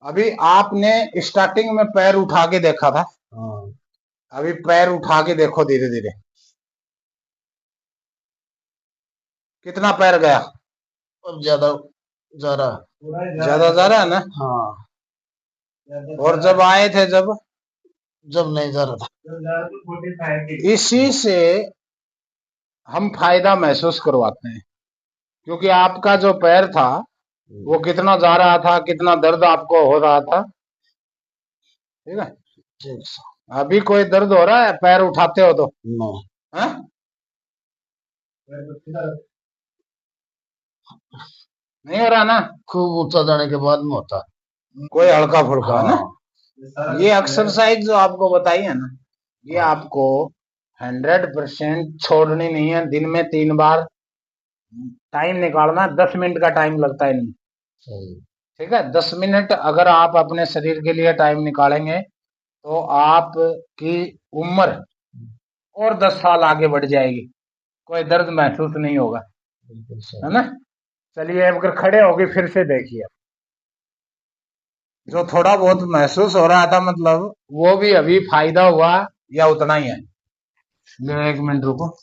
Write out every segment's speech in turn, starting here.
अभी आपने स्टार्टिंग में पैर उठा के देखा था। हाँ, अभी पैर उठा के देखो धीरे धीरे, कितना पैर गया? अब ज्यादा जा ज्यादा जा रहा है ना। हाँ, और जब आए थे, जब जब नहीं जा रहा था। इसी से हम फायदा महसूस करवाते हैं, क्योंकि आपका जो पैर था वो कितना जा रहा था, कितना दर्द आपको हो रहा था। ठीक है। ठीक। अभी कोई दर्द हो रहा है पैर उठाते हो तो? नहीं, हाँ? नहीं हो रहा ना। खूब ऊंचा जाने के बाद में होता। कोई हल्का फुल्का है ना। हाँ, ये एक्सरसाइज जो आपको बताई है ना, ये हाँ, आपको 100% छोड़नी नहीं है। दिन में 3 बार टाइम निकालना, 10 मिनट का टाइम लगता है इनमें। सही। ठीक है, 10 मिनट अगर आप अपने शरीर के लिए टाइम निकालेंगे तो आपकी उम्र और 10 साल आगे बढ़ जाएगी, कोई दर्द महसूस नहीं होगा, बिल्कुल है सही। ना। चलिए अगर खड़े होके फिर से देखिए, जो थोड़ा बहुत महसूस हो रहा था, मतलब वो भी अभी फायदा हुआ या उतना ही है? ले 1 मिनट रुको।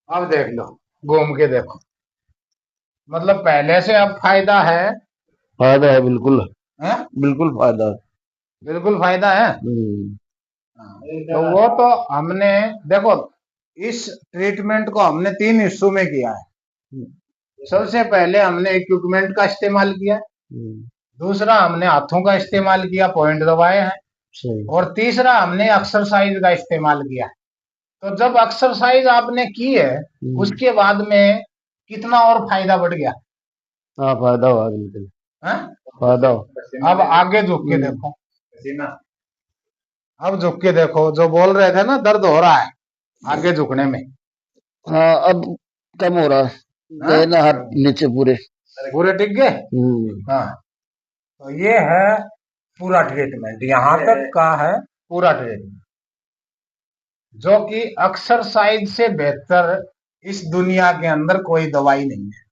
अब देख लो, घूम के देखो, मतलब पहले से अब फायदा है। फायदा है, बिल्कुल। हैं? बिल्कुल फायदा है। बिल्कुल फायदा है। हाँ, तो वो तो हमने, देखो, इस ट्रीटमेंट को हमने 3 हिस्सों में किया है। सबसे पहले हमने इक्विपमेंट का इस्तेमाल किया, दूसरा हमने हाथों का इस्तेमाल किया, पॉइंट दबाए हैं, सही। और तीसरा हमने एक्सरसाइज का इस्तेमाल किया। तो जब एक्सरसाइज आपने की है, उसके बाद में कितना और फायदा बढ़ गया। हाँ, फायदा हुआ, बिल्कुल हाँ? फायदा हुआ। अब आगे झुक के देखो, अब झुक के देखो, जो बोल रहे थे ना दर्द हो रहा है आगे झुकने में। हाँ, अब कम हो रहा है। हाँ? गए ना हाथ नीचे पूरे। पूरे टिक गए। हाँ, तो ये है पूरा ट्रीटमेंट, यहाँ तक का है पूरा ट्रीटमेंट, जो कि एक्सरसाइज से बेहतर इस दुनिया के अंदर कोई दवाई नहीं है।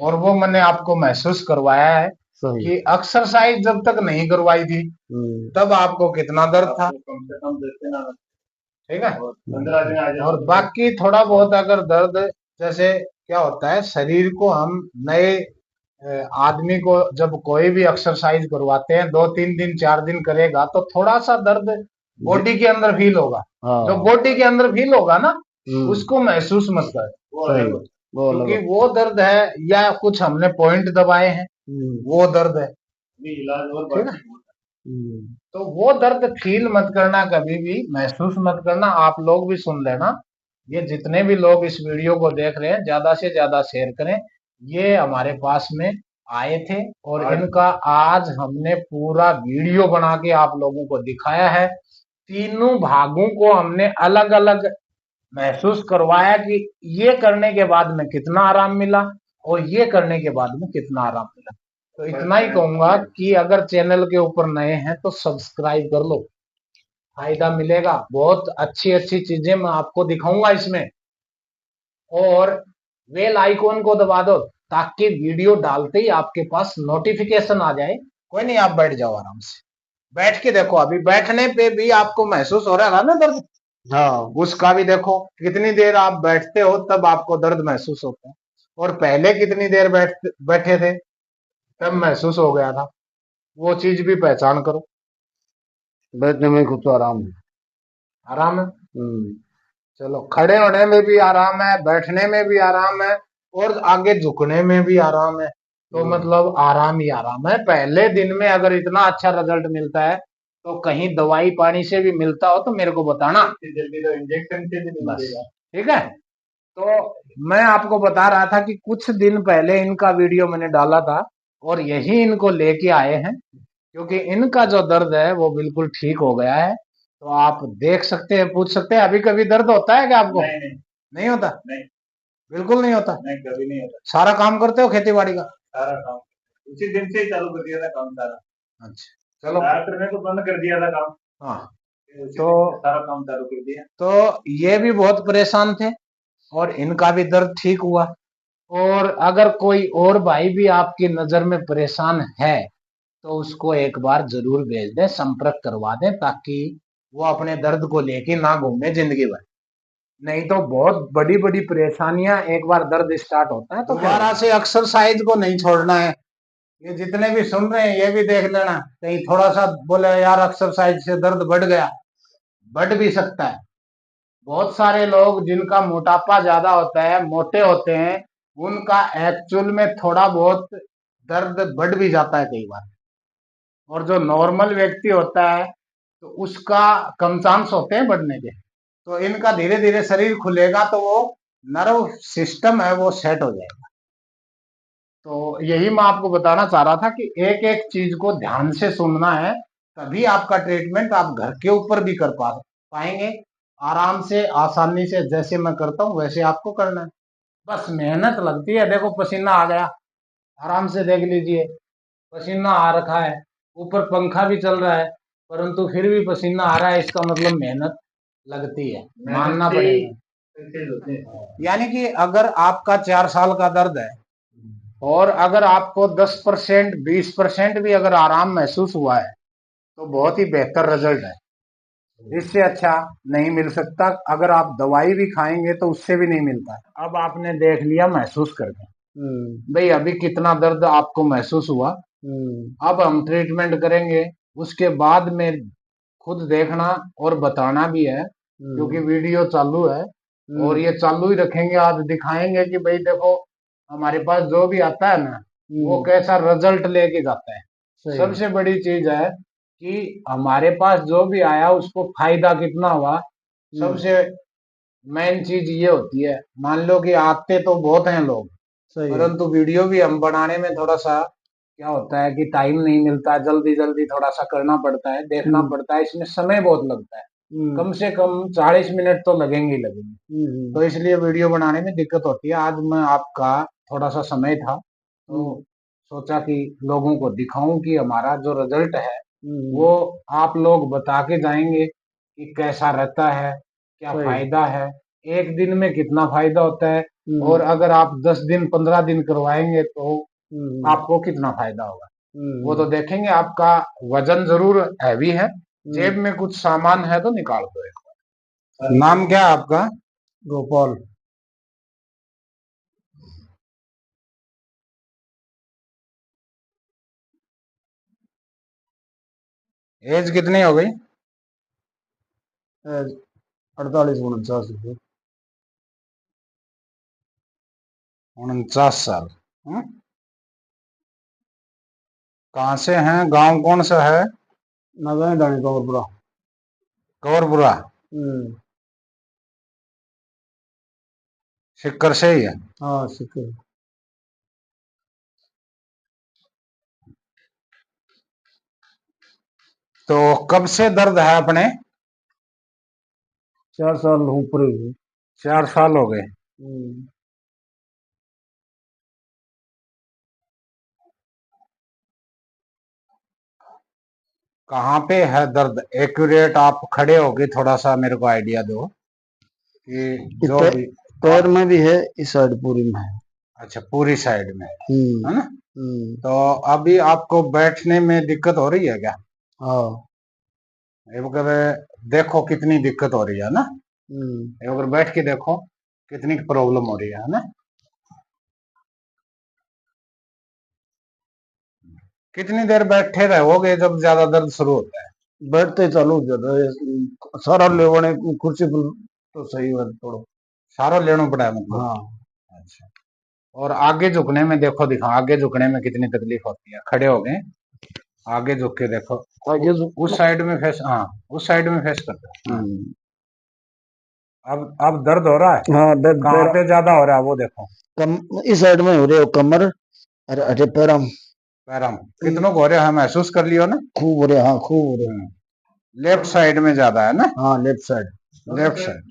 और वो मैंने आपको महसूस करवाया है सही। कि एक्सरसाइज जब तक नहीं करवाई थी तब आपको कितना दर्द था। ठीक है। और बाकी थोड़ा बहुत अगर दर्द, जैसे क्या होता है, शरीर को हम नए आदमी को जब कोई भी एक्सरसाइज करवाते हैं, 2-3 दिन 4 दिन करेगा तो थोड़ा सा दर्द बॉडी के अंदर फील होगा। जो बॉडी के अंदर फील होगा ना, उसको महसूस मत कर, क्योंकि वो दर्द है या कुछ हमने पॉइंट दबाए हैं, वो दर्द है। ठीक है। तो वो दर्द फील मत करना, कभी भी महसूस मत करना। आप लोग भी सुन लेना, ये जितने भी लोग इस वीडियो को देख रहे हैं ज्यादा से ज्यादा शेयर करें। ये हमारे पास में आए थे और इनका आज हमने पूरा वीडियो बना के आप लोगों को दिखाया है। तीनों भागों को हमने अलग अलग महसूस करवाया कि ये करने के बाद में कितना आराम मिला और ये करने के बाद में कितना आराम मिला। तो इतना ही कहूंगा कि अगर चैनल के ऊपर नए हैं तो सब्सक्राइब कर लो, फायदा मिलेगा। बहुत अच्छी अच्छी चीजें मैं आपको दिखाऊंगा इसमें। और बेल आइकॉन को दबा दो ताकि वीडियो डालते ही आपके पास नोटिफिकेशन आ जाए। कोई नहीं, आप बैठ जाओ आराम से, बैठ के देखो। अभी बैठने पे भी आपको महसूस हो रहा है ना दर्द। हाँ, उसका भी देखो, कितनी देर आप बैठते हो तब आपको दर्द महसूस होता है, और पहले कितनी देर बैठे थे तब महसूस हो गया था। वो चीज भी पहचान करो। बैठने में कुछ आराम है। आराम है। चलो, खड़े होने में भी आराम है, बैठने में भी आराम है, और आगे झुकने में भी आराम है। तो मतलब आराम ही आराम है। पहले दिन में अगर इतना अच्छा रिजल्ट मिलता है तो कहीं दवाई पानी से भी मिलता हो तो मेरे को बताना, जल्दी तो इंजेक्शन से भी नहीं मिलेगा। ठीक है। तो मैं आपको बता रहा था कि कुछ दिन पहले इनका वीडियो मैंने डाला था और यही इनको लेके आए हैं, क्योंकि इनका जो दर्द है वो बिल्कुल ठीक हो गया है। तो आप देख सकते हैं, पूछ सकते हैं, अभी कभी दर्द होता है क्या आपको? नहीं, नहीं, नहीं होता। नहीं, बिल्कुल नहीं होता। नहीं, कभी नहीं होता। सारा काम करते हो खेती बाड़ी का? सारा काम उसी दिन से ही चालू कर दिया था काम सारा। अच्छा, चलो, डॉक्टर ने तो बंद कर दिया था काम। हाँ, तो सारा काम चालू कर दिया। तो ये भी बहुत परेशान थे और इनका भी दर्द ठीक हुआ। और अगर कोई और भाई भी आपकी नजर में परेशान है तो उसको एक बार जरूर भेज दें, संपर्क करवा दें, ताकि वो अपने दर्द को लेके ना घूमे जिंदगी भर। नहीं तो बहुत बड़ी बड़ी परेशानियां, एक बार दर्द स्टार्ट होता है तो दोबारा से एक्सरसाइज को नहीं छोड़ना है। ये जितने भी सुन रहे हैं ये भी देख लेना, कहीं थोड़ा सा बोले यार एक्सरसाइज से दर्द बढ़ गया, बढ़ भी सकता है। बहुत सारे लोग जिनका मोटापा ज्यादा होता है, मोटे होते हैं, उनका एक्चुअल में थोड़ा बहुत दर्द बढ़ भी जाता है कई बार। और जो नॉर्मल व्यक्ति होता है तो उसका कम चांस होते हैं बढ़ने के। तो इनका धीरे धीरे शरीर खुलेगा तो वो नर्व सिस्टम है वो सेट हो जाएगा। तो यही मैं आपको बताना चाह रहा था कि एक एक चीज को ध्यान से सुनना है, तभी आपका ट्रीटमेंट आप घर के ऊपर भी कर पाएंगे आराम से, आसानी से। जैसे मैं करता हूँ वैसे आपको करना है, बस मेहनत लगती है। देखो पसीना आ गया, आराम से देख लीजिए, पसीना आ रखा है, ऊपर पंखा भी चल रहा है, परंतु फिर भी पसीना आ रहा है, इसका मतलब मेहनत लगती है, मानना पड़ेगा। यानी कि अगर आपका 4 साल का दर्द है और अगर आपको 10% 20% भी अगर आराम महसूस हुआ है तो बहुत ही बेहतर रिजल्ट है। इससे अच्छा नहीं मिल सकता। अगर आप दवाई भी खाएंगे तो उससे भी नहीं मिलता। अब आपने देख लिया महसूस करके, भाई अभी कितना दर्द आपको महसूस हुआ। अब हम ट्रीटमेंट करेंगे, उसके बाद में खुद देखना और बताना भी है, क्योंकि वीडियो चालू है और ये चालू ही रखेंगे। आज दिखाएंगे कि भाई देखो हमारे पास जो भी आता है ना वो कैसा रिजल्ट लेके जाता है। सबसे बड़ी चीज है कि हमारे पास जो भी आया उसको फायदा कितना हुआ। सबसे मेन चीज ये होती है। मान लो कि आते तो बहुत हैं लोग, परंतु वीडियो भी हम बनाने में थोड़ा सा क्या होता है कि टाइम नहीं मिलता, जल्दी जल्दी थोड़ा सा करना पड़ता है, देखना पड़ता है, इसमें समय बहुत लगता है। कम से कम 40 मिनट तो लगेंगे ही लगेंगे। तो इसलिए वीडियो बनाने में दिक्कत होती है। आज मैं आपका थोड़ा सा समय था तो सोचा कि लोगों को दिखाऊं कि हमारा जो रिजल्ट है वो आप लोग बता के जाएंगे कि कैसा रहता है, क्या फायदा है, एक दिन में कितना फायदा होता है, और अगर आप 10 दिन 15 दिन करवाएंगे तो आपको कितना फायदा होगा। वो तो देखेंगे। आपका वजन जरूर हैवी है, जेब में कुछ सामान है तो निकाल दो एक बार। नाम क्या है आपका? गोपाल। एज कितनी हो गई? 48 49। 49 साल। कहाँ से हैं? गांव कौन सा है? नगर डाणी कौरपुरा। कौरपुरा सिक्कर से ही है? हाँ सिक्कर। तो कब से दर्द है अपने? 4 साल ऊपर ही। 4 साल हो गए। कहाँ पे है दर्द एक्यूरेट? आप खड़े होके थोड़ा सा मेरे को आइडिया दो कि जो भी। पैर में भी है, इस साइड पूरी में है। अच्छा पूरी साइड में है ना? तो अभी आपको बैठने में दिक्कत हो रही है क्या? हाँ। अगर देखो कितनी दिक्कत हो रही है ना, अगर बैठ के देखो कितनी प्रॉब्लम हो रही है ना। कितनी देर बैठे रहोगे जब ज्यादा दर्द शुरू होता है? बैठते चालू ज्यादा सारा लेवने कुर्सी पर तो सही है थोड़ा सारा लेना पड़ा है मतलब। हाँ। अच्छा। और आगे झुकने में देखो, दिखाओ आगे झुकने में कितनी तकलीफ होती है। खड़े हो गए, आगे झुक के देखो। आगे उस साइड में फेस, हाँ उस साइड में फेस करते हैं। अब दर्द हो रहा है? हाँ दर्द कहाँ पे ज्यादा हो रहा है वो देखो। इस साइड में हो रही है कमर और अरे पैरम। पैरम कितनों को हो रहा है महसूस कर लियो ना? खूब हो रहा है। हाँ खूब हो रहा है। लेफ्ट साइड में ज्यादा है ना? हाँ लेफ्ट साइड। लेफ्ट साइड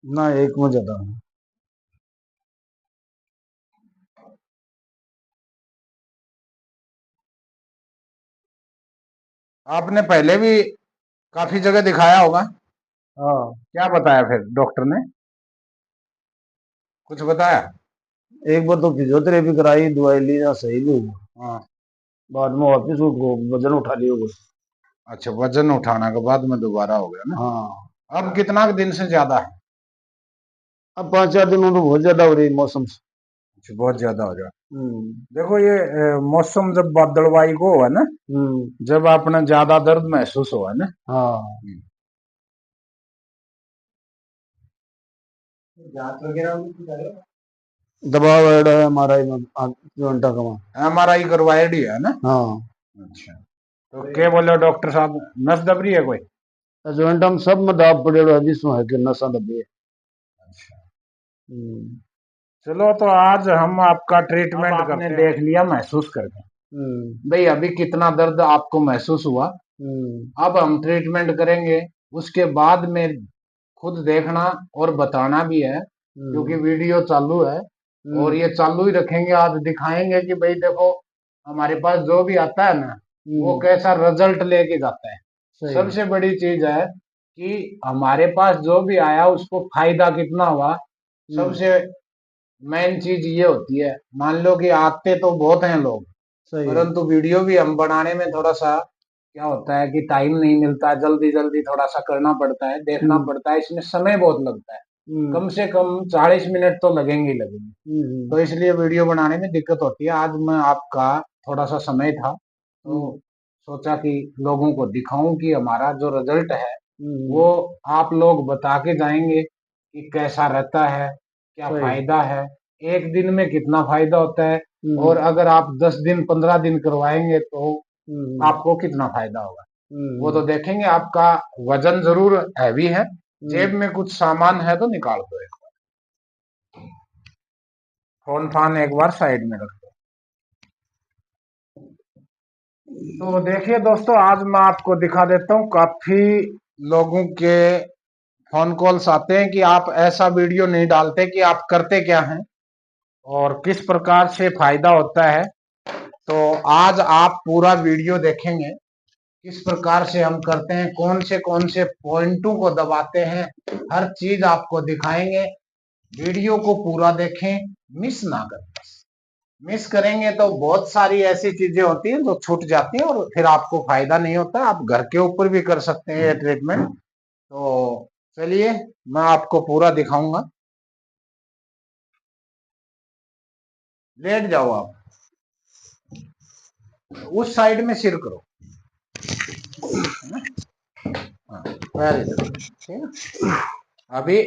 ना एक में ज्यादा है। आपने पहले भी काफी जगह दिखाया होगा। हाँ। क्या बताया फिर डॉक्टर ने? कुछ बताया? एक बार तो फिजियोथेरेपी कराई, दवाई ली ना, सही भी हुआ। हाँ। बाद में वापिस उठ गो, वजन उठा लियो बस। अच्छा, वजन उठाने के बाद में दोबारा हो गया ना। हाँ, अब कितना दिन से ज्यादा है? अब 5-4 दिनों तो बहुत ज्यादा हो रही मौसम से। अच्छा, बहुत ज्यादा हो गया। हम्म। देखो ये मौसम जब बादलवाई को हुआ ना, हम्म। जब आपने ज्यादा दर्द महसूस हुआ ना। हाँ, जांच वगैरह भी की करे? दबाव ऐड है हमारा, 2 घंटा कमा। एमआरआई करवाई है ना। हाँ, अच्छा, तो क्या बोले डॉक्टर साहब, नस दब रही है कोई? जॉइंट हम सब में दाब पड़े है, जिसमें है कि नशा दबी है। अच्छा, हम्म। चलो तो आज हम आपका ट्रीटमेंट करते हैं। देख लिया महसूस करके हम्म। भाई अभी कितना दर्द आपको महसूस हुआ। हम्म। अब हम ट्रीटमेंट करेंगे, उसके बाद में खुद देखना और बताना भी है, क्योंकि हम्म। वीडियो चालू है और ये चालू ही रखेंगे। आज दिखाएंगे कि भाई देखो, हमारे पास जो भी आता है ना, वो कैसा रिजल्ट लेके जाता है। सही। सबसे बड़ी चीज है कि हमारे पास जो भी आया उसको फायदा कितना हुआ। सबसे मेन चीज ये होती है। मान लो कि आते तो बहुत हैं लोग, सही है। परंतु वीडियो भी हम बनाने में थोड़ा सा क्या होता है कि टाइम नहीं मिलता, जल्दी जल्दी थोड़ा सा करना पड़ता है, देखना पड़ता है, इसमें समय बहुत लगता है। कम से कम 40 मिनट तो लगेंगे ही लगेंगे। तो इसलिए वीडियो बनाने में दिक्कत होती है। आज मैं आपका थोड़ा सा समय था तो सोचा कि लोगों को दिखाऊं कि हमारा जो रिजल्ट है वो आप लोग बता के जाएंगे कि कैसा रहता है, क्या फायदा है, एक दिन में कितना फायदा होता है, और अगर आप 10 दिन 15 दिन करवाएंगे तो आपको कितना फायदा होगा। वो तो देखेंगे। आपका वजन जरूर हैवी है, जेब में कुछ सामान है तो निकाल दो। एक बार फोन फान एक बार साइड में रख दो। तो देखिए दोस्तों, आज मैं आपको दिखा देता हूँ। काफी लोगों के फोन कॉल्स आते हैं कि आप ऐसा वीडियो नहीं डालते कि आप करते क्या हैं और किस प्रकार से फायदा होता है। तो आज आप पूरा वीडियो देखेंगे, किस प्रकार से हम करते हैं, कौन से पॉइंटों को दबाते हैं, हर चीज आपको दिखाएंगे। वीडियो को पूरा देखें, मिस ना करें। मिस करेंगे तो बहुत सारी ऐसी चीजें होती हैं जो छूट जाती हैं और फिर आपको फायदा नहीं होता। आप घर के ऊपर भी कर सकते हैं ये ट्रीटमेंट। तो चलिए मैं आपको पूरा दिखाऊंगा। लेट जाओ आप, उस साइड में सिर करो, हाँ, पैर इधर, ठीक है। अभी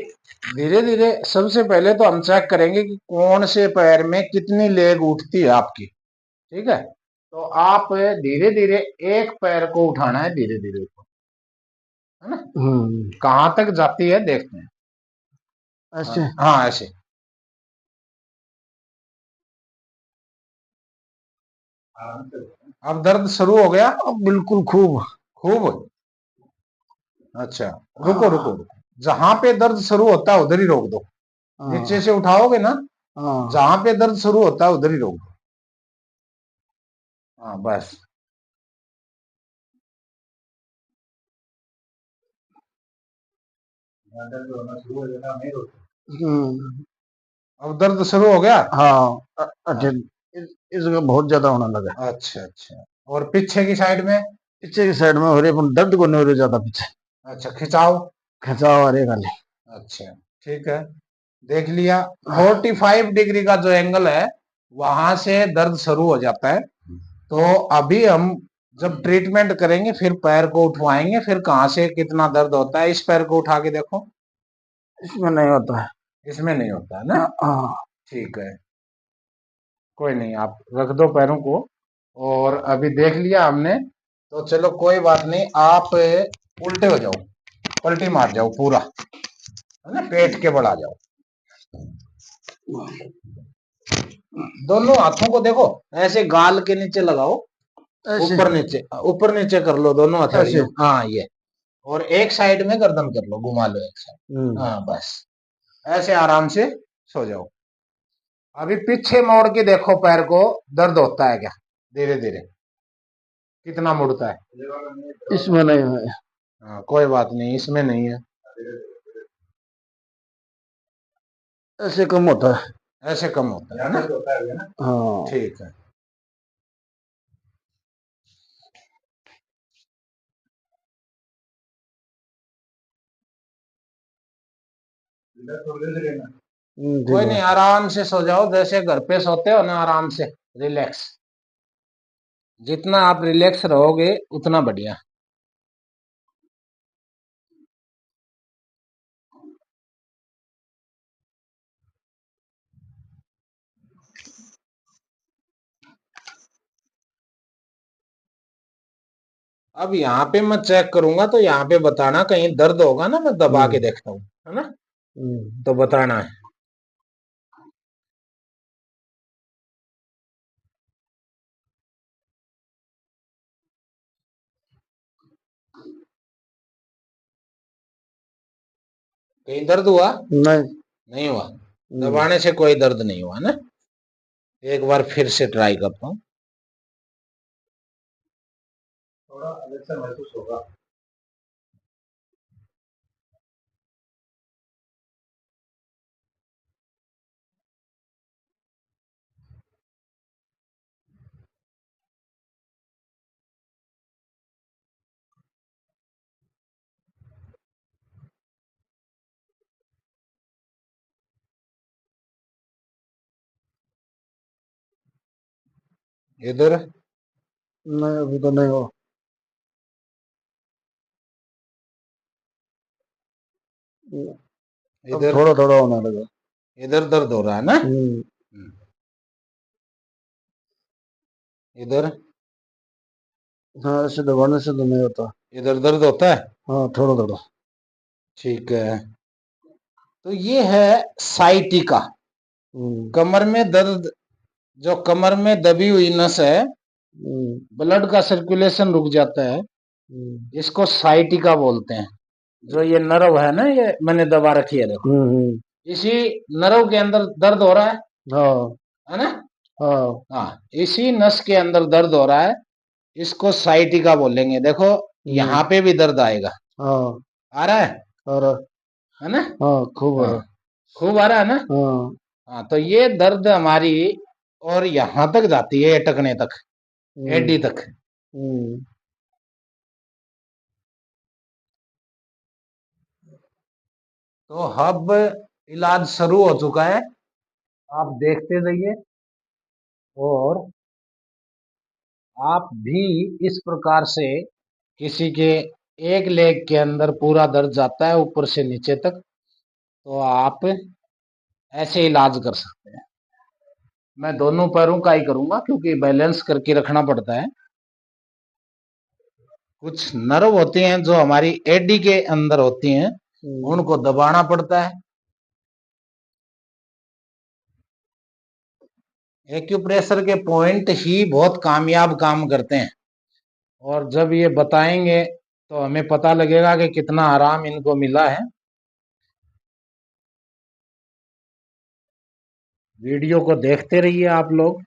धीरे धीरे सबसे पहले तो हम चेक करेंगे कि कौन से पैर में कितनी लेग उठती है आपकी, ठीक है। तो आप धीरे धीरे एक पैर को उठाना है, धीरे धीरे ऊपर, है ना। कहाँ तक जाती है देखते हैं। ऐसे। हाँ ऐसे। अब दर्द शुरू हो गया? अब बिल्कुल खूब। खूब। अच्छा, रुको रुको रुको, जहां पे दर्द शुरू होता है उधर ही रोक दो। नीचे से उठाओगे ना, जहां पे दर्द शुरू होता है उधर ही रोक दो। हाँ बस। दर्द होना शुरू हो जाता नहीं रोकते। अब दर्द शुरू हो गया? हाँ, अच्छा, इसका बहुत ज्यादा होने लगा। अच्छा अच्छा, और पीछे की साइड में? पीछे की साइड में हो रही, पर दर्द को नहीं हो रही ज्यादा पीछे। अच्छा, खिंचाव? खिंचाव आ रही खाली। अच्छा, ठीक है, देख लिया। 45 डिग्री का जो एंगल है वहां से दर्द शुरू हो जाता है। तो अभी हम जब ट्रीटमेंट करेंगे फिर पैर को उठवाएंगे, फिर कहाँ से कितना दर्द होता है। इस पैर को उठा के देखो। इसमें नहीं होता है। इसमें नहीं होता है ना। हाँ। ठीक है, कोई नहीं, आप रख दो पैरों को। और अभी देख लिया हमने, तो चलो कोई बात नहीं। आप उल्टे हो जाओ, पलटी मार जाओ पूरा, है ना, पेट के बल आ जाओ। दोनों हाथों को देखो, ऐसे गाल के नीचे लगाओ, ऐसे। ऊपर नीचे कर लो दोनों ऐसे। हथेलियों। हाँ ये, और एक साइड में गर्दन कर लो, घुमा लो एक साइड। हाँ बस, ऐसे आराम से सो जाओ। अभी पीछे मोड़ के देखो पैर को, दर्द होता है क्या? धीरे धीरे कितना मुड़ता है? इसमें नहीं है। हाँ कोई बात नहीं, इसमें नहीं है। ऐसे कम होता है। ऐसे कम होता है ना। हाँ ठीक है। ठीक कोई है। नहीं, आराम से सो जाओ, जैसे घर पे सोते हो ना, आराम से रिलैक्स। जितना आप रिलैक्स रहोगे उतना बढ़िया। अब यहाँ पे मैं चेक करूंगा तो यहाँ पे बताना, कहीं दर्द होगा ना, मैं दबा के हम्म देखता हूँ, है ना, हम्म तो बताना है। कहीं दर्द हुआ? नहीं। नहीं हुआ। हम्म दबाने से कोई दर्द नहीं हुआ ना। एक बार फिर से ट्राई करता हूँ। थोड़ा अलग सा महसूस होगा। इधर? नहीं अभी तो नहीं हो। अब इधर? थोड़ा थोड़ा होने लगा। इधर दर्द हो रहा है ना? इधर? हाँ ऐसे दबाने से तो नहीं होता। इधर दर्द होता है? हाँ थोड़ा थोड़ा। ठीक है। तो ये है साइटिका, हम्म कमर में दर्द। जो कमर में दबी हुई नस है, हम्म ब्लड का सर्कुलेशन रुक जाता है, हम्म इसको साइटिका बोलते हैं। जो ये नर्व है ना, ये मैंने दबा रखी है, देखो। हम्म। इसी नर्व के अंदर दर्द हो रहा हाँ है ना? हाँ हाँ, इसी नस के अंदर दर्द हो रहा है, इसको साइटिका बोलेंगे। देखो, हम्म यहाँ पे भी दर्द आएगा। हाँ। आ रहा है? और है ना? हाँ खूब हाँ, है। खूब आ रहा है ना? हाँ। हाँ, तो ये दर्द हमारी और यहाँ तक जाती है, अटकने तक, हम्म एडी तक। हम्म तो अब इलाज शुरू हो चुका है, आप देखते जाइए। और आप भी इस प्रकार से, किसी के एक लेग के अंदर पूरा दर्द जाता है ऊपर से नीचे तक, तो आप ऐसे इलाज कर सकते हैं। मैं दोनों पैरों का ही करूंगा क्योंकि बैलेंस करके रखना पड़ता है। कुछ नर्व होती हैं जो हमारी एडी के अंदर होती हैं, हम्म उनको दबाना पड़ता है। एक्यूप्रेशर के पॉइंट ही बहुत कामयाब काम करते हैं। और जब ये बताएंगे तो हमें पता लगेगा कि कितना आराम इनको मिला है। वीडियो को देखते रहिए आप लोग।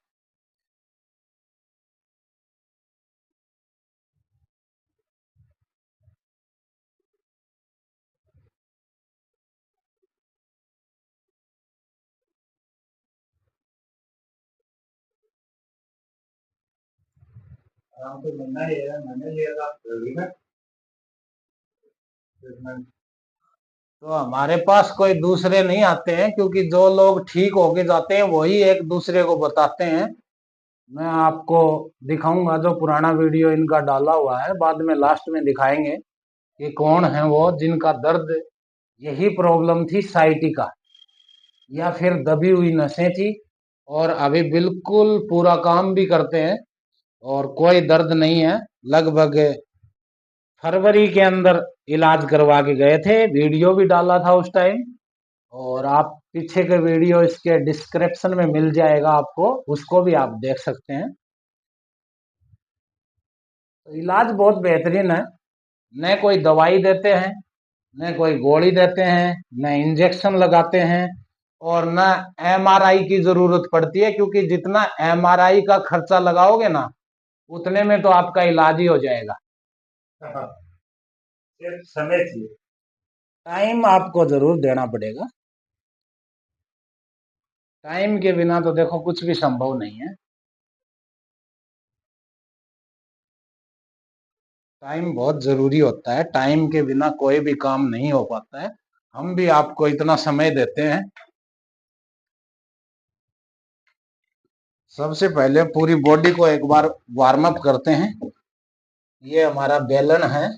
आराम तो मिलना ही है, मैंने लिया था ट्रेनिंग में। तो हमारे पास कोई दूसरे नहीं आते हैं, क्योंकि जो लोग ठीक होके जाते हैं वही एक दूसरे को बताते हैं। मैं आपको दिखाऊंगा, जो पुराना वीडियो इनका डाला हुआ है, बाद में लास्ट में दिखाएंगे कि कौन है वो जिनका दर्द, यही प्रॉब्लम थी साइटिका, या फिर दबी हुई नसें थी, और अभी बिल्कुल पूरा काम भी करते हैं और कोई दर्द नहीं है। लगभग फरवरी के अंदर इलाज करवा के गए थे, वीडियो भी डाला था उस टाइम। और आप पीछे के वीडियो इसके डिस्क्रिप्शन में मिल जाएगा आपको, उसको भी आप देख सकते हैं। तो इलाज बहुत बेहतरीन है। न कोई दवाई देते हैं, न कोई गोली देते हैं, न इंजेक्शन लगाते हैं, और न एमआरआई की जरूरत पड़ती है, क्योंकि जितना एमआरआई का खर्चा लगाओगे ना, उतने में तो आपका इलाज ही हो जाएगा। सिर्फ समय चाहिए, टाइम आपको जरूर देना पड़ेगा। टाइम के बिना तो देखो कुछ भी संभव नहीं है। टाइम बहुत जरूरी होता है, टाइम के बिना कोई भी काम नहीं हो पाता है। हम भी आपको इतना समय देते हैं। सबसे पहले पूरी बॉडी को एक बार वार्म अप करते हैं। ये हमारा बेलन है।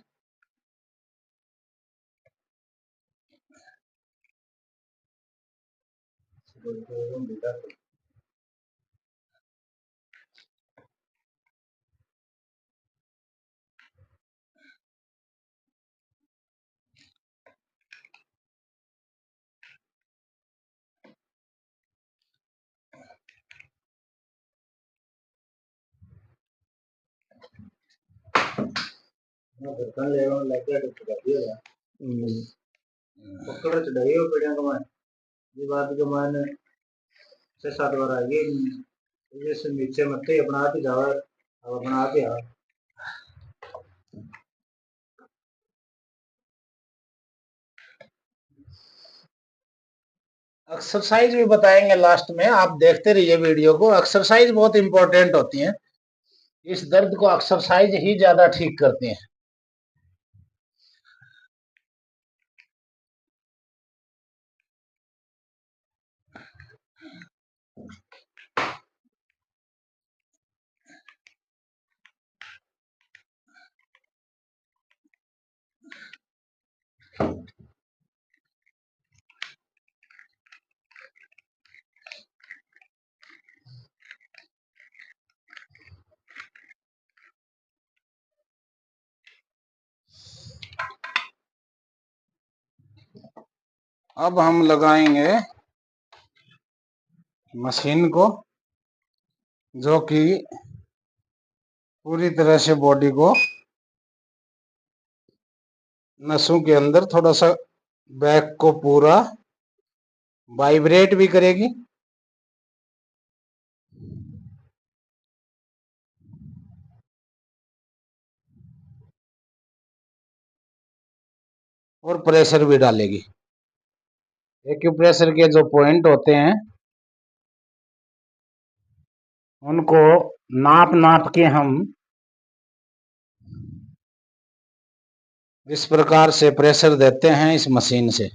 पकड़ चढ़ाई हो पड़िया कमान ये बात कमान 6-7 बार आ गई। ये से नीचे मत ही अपना आप ही जावा, अब अपना आप ही आ। एक्सरसाइज भी बताएंगे लास्ट में, आप देखते रहिए वीडियो को। एक्सरसाइज बहुत इंपॉर्टेंट होती है, इस दर्द को एक्सरसाइज ही ज्यादा ठीक करती है। अब हम लगाएंगे मशीन को, जो कि पूरी तरह से बॉडी को नसों के अंदर थोड़ा सा बैक को पूरा वाइब्रेट भी करेगी। और प्रेशर भी डालेगी। एक्यूप्रेशर के जो पॉइंट होते हैं उनको नाप नाप के हम इस प्रकार से प्रेशर देते हैं इस मशीन से।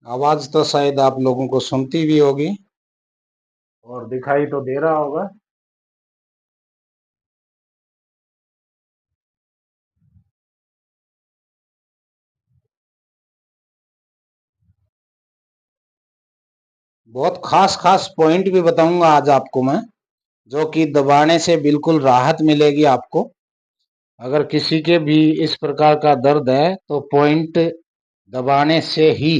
आवाज तो शायद आप लोगों को सुनती भी होगी और दिखाई तो दे रहा होगा। बहुत खास खास पॉइंट भी बताऊंगा आज आपको मैं, जो कि दबाने से बिल्कुल राहत मिलेगी आपको। अगर किसी के भी इस प्रकार का दर्द है तो पॉइंट दबाने से ही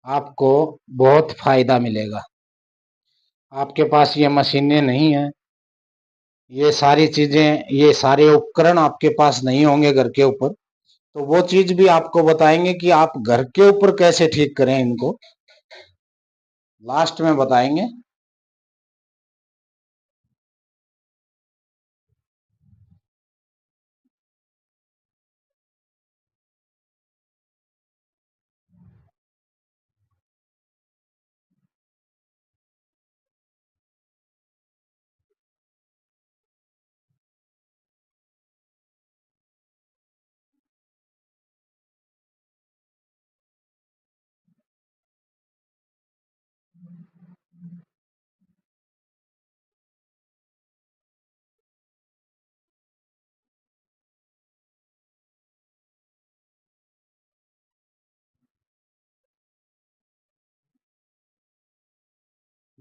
आपको बहुत फायदा मिलेगा। आपके पास ये मशीनें नहीं है, ये सारी चीजें, ये सारे उपकरण आपके पास नहीं होंगे घर के ऊपर, तो वो चीज भी आपको बताएंगे कि आप घर के ऊपर कैसे ठीक करें इनको, लास्ट में बताएंगे।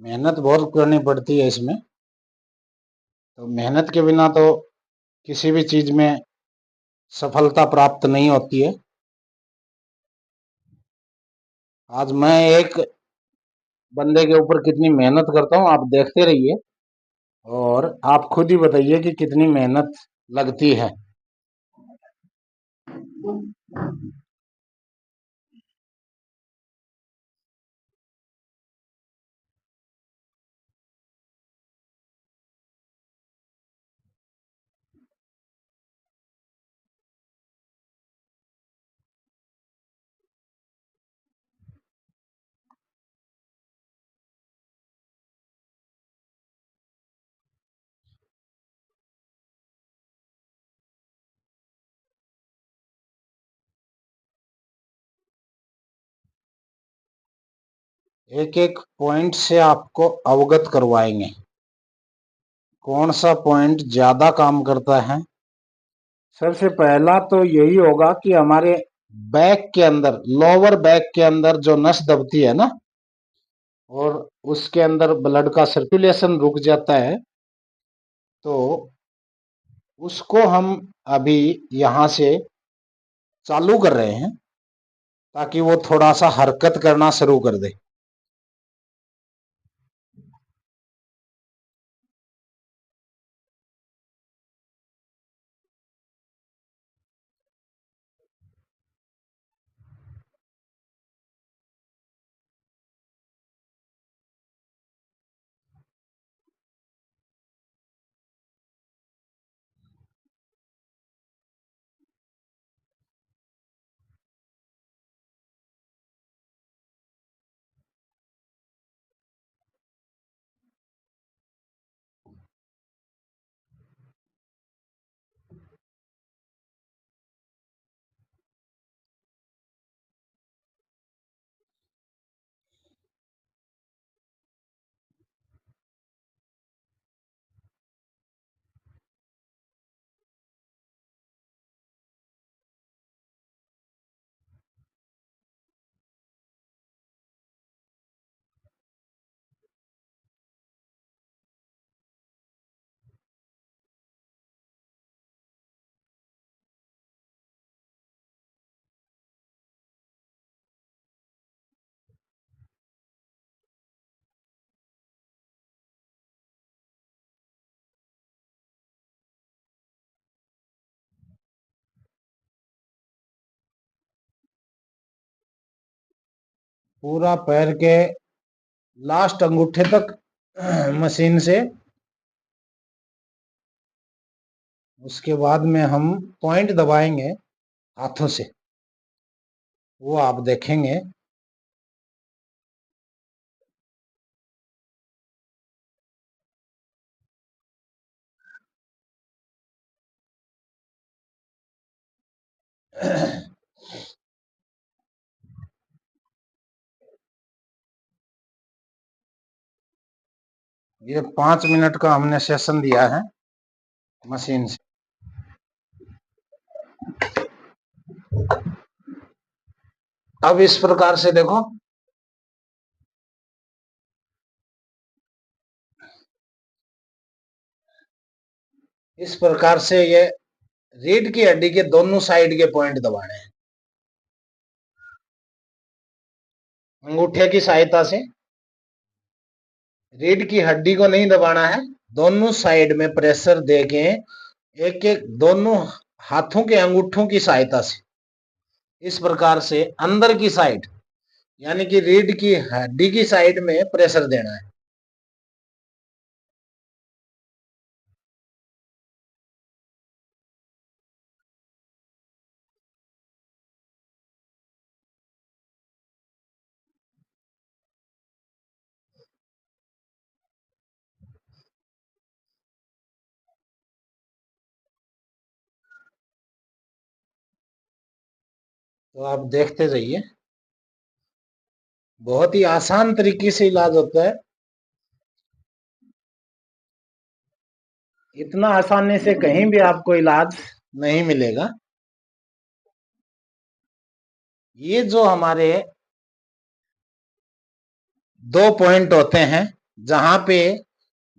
मेहनत बहुत करनी पड़ती है इसमें, तो मेहनत के बिना तो किसी भी चीज में सफलता प्राप्त नहीं होती है। आज मैं एक बंदे के ऊपर कितनी मेहनत करता हूँ आप देखते रहिए, और आप खुद ही बताइए कि कितनी मेहनत लगती है। एक एक पॉइंट से आपको अवगत करवाएंगे कौन सा पॉइंट ज्यादा काम करता है। सबसे पहला तो यही होगा कि हमारे बैक के अंदर, लोअर बैक के अंदर जो नस दबती है ना, और उसके अंदर ब्लड का सर्कुलेशन रुक जाता है, तो उसको हम अभी यहां से चालू कर रहे हैं ताकि वो थोड़ा सा हरकत करना शुरू कर दे। पूरा पैर के लास्ट अंगूठे तक मशीन से, उसके बाद में हम पॉइंट दबाएंगे हाथों से, वो आप देखेंगे। ये 5 मिनट का हमने सेशन दिया है मशीन से। अब इस प्रकार से देखो, इस प्रकार से ये रीढ़ की हड्डी के दोनों साइड के पॉइंट दबाने हैं अंगूठे की सहायता से। रीढ़ की हड्डी को नहीं दबाना है, दोनों साइड में प्रेशर देके एक एक दोनों हाथों के अंगूठों की सहायता से इस प्रकार से अंदर की साइड, यानी कि रीढ़ की हड्डी की साइड में प्रेशर देना है। तो आप देखते जाइए, बहुत ही आसान तरीके से इलाज होता है। इतना आसानी से कहीं भी आपको इलाज नहीं मिलेगा। ये जो हमारे 2 पॉइंट होते हैं जहां पे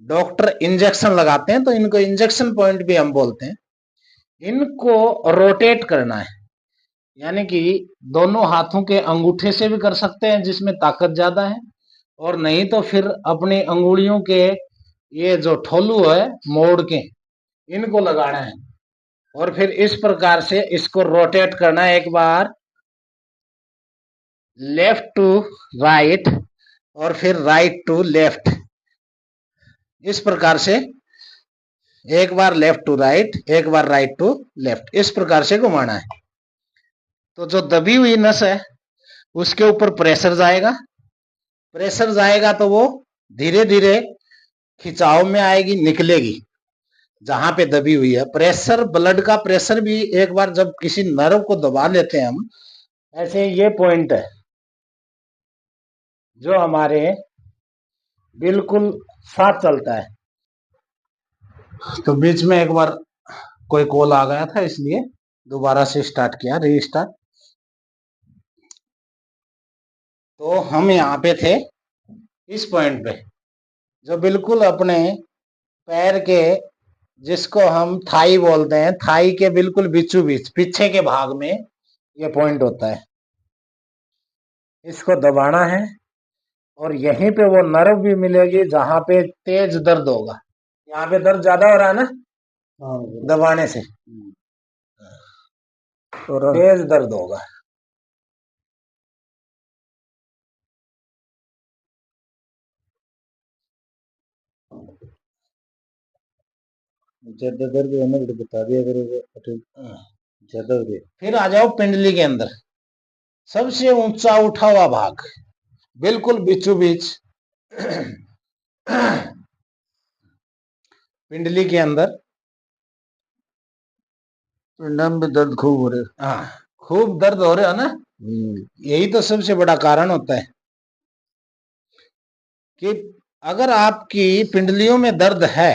डॉक्टर इंजेक्शन लगाते हैं, तो इनको इंजेक्शन पॉइंट भी हम बोलते हैं। इनको रोटेट करना है, यानी कि दोनों हाथों के अंगूठे से भी कर सकते हैं जिसमें ताकत ज्यादा है, और नहीं तो फिर अपनी अंगुलियों के ये जो ठोलू है मोड़ के इनको लगाना है, और फिर इस प्रकार से इसको रोटेट करना है। एक बार लेफ्ट टू राइट और फिर राइट टू लेफ्ट, इस प्रकार से एक बार लेफ्ट टू राइट, एक बार राइट टू लेफ्ट, इस प्रकार से घुमाना है। तो जो दबी हुई नस है उसके ऊपर प्रेशर जाएगा, प्रेशर जाएगा तो वो धीरे धीरे खिंचाव में आएगी, निकलेगी जहां पे दबी हुई है। प्रेशर, ब्लड का प्रेशर भी एक बार जब किसी नर्व को दबा लेते हैं हम, ऐसे ये पॉइंट है, जो हमारे बिल्कुल साथ चलता है। तो बीच में एक बार कोई कॉल आ गया था, इसलिए दोबारा से स्टार्ट किया, रीस्टार्ट। तो हम यहाँ पे थे इस पॉइंट पे, जो बिल्कुल अपने पैर के, जिसको हम थाई बोलते हैं, थाई के बिल्कुल बीचों बीच पीछे के भाग में ये पॉइंट होता है। इसको दबाना है और यहीं पे वो नर्व भी मिलेगी जहां पे तेज दर्द होगा। यहाँ पे दर्द ज्यादा हो रहा है ना दबाने से, तो तेज दर्द होगा। ज्यादा दर्द होने को बता दिया करो, ज्यादा हो गया। फिर आ जाओ पिंडली के अंदर, सबसे ऊंचा उठा हुआ भाग, बिल्कुल बीचों बीच पिंडली के अंदर। पिंडम में दर्द खूब हो रहा है। हाँ, खूब दर्द हो रहा है ना। यही तो सबसे बड़ा कारण होता है कि अगर आपकी पिंडलियों में दर्द है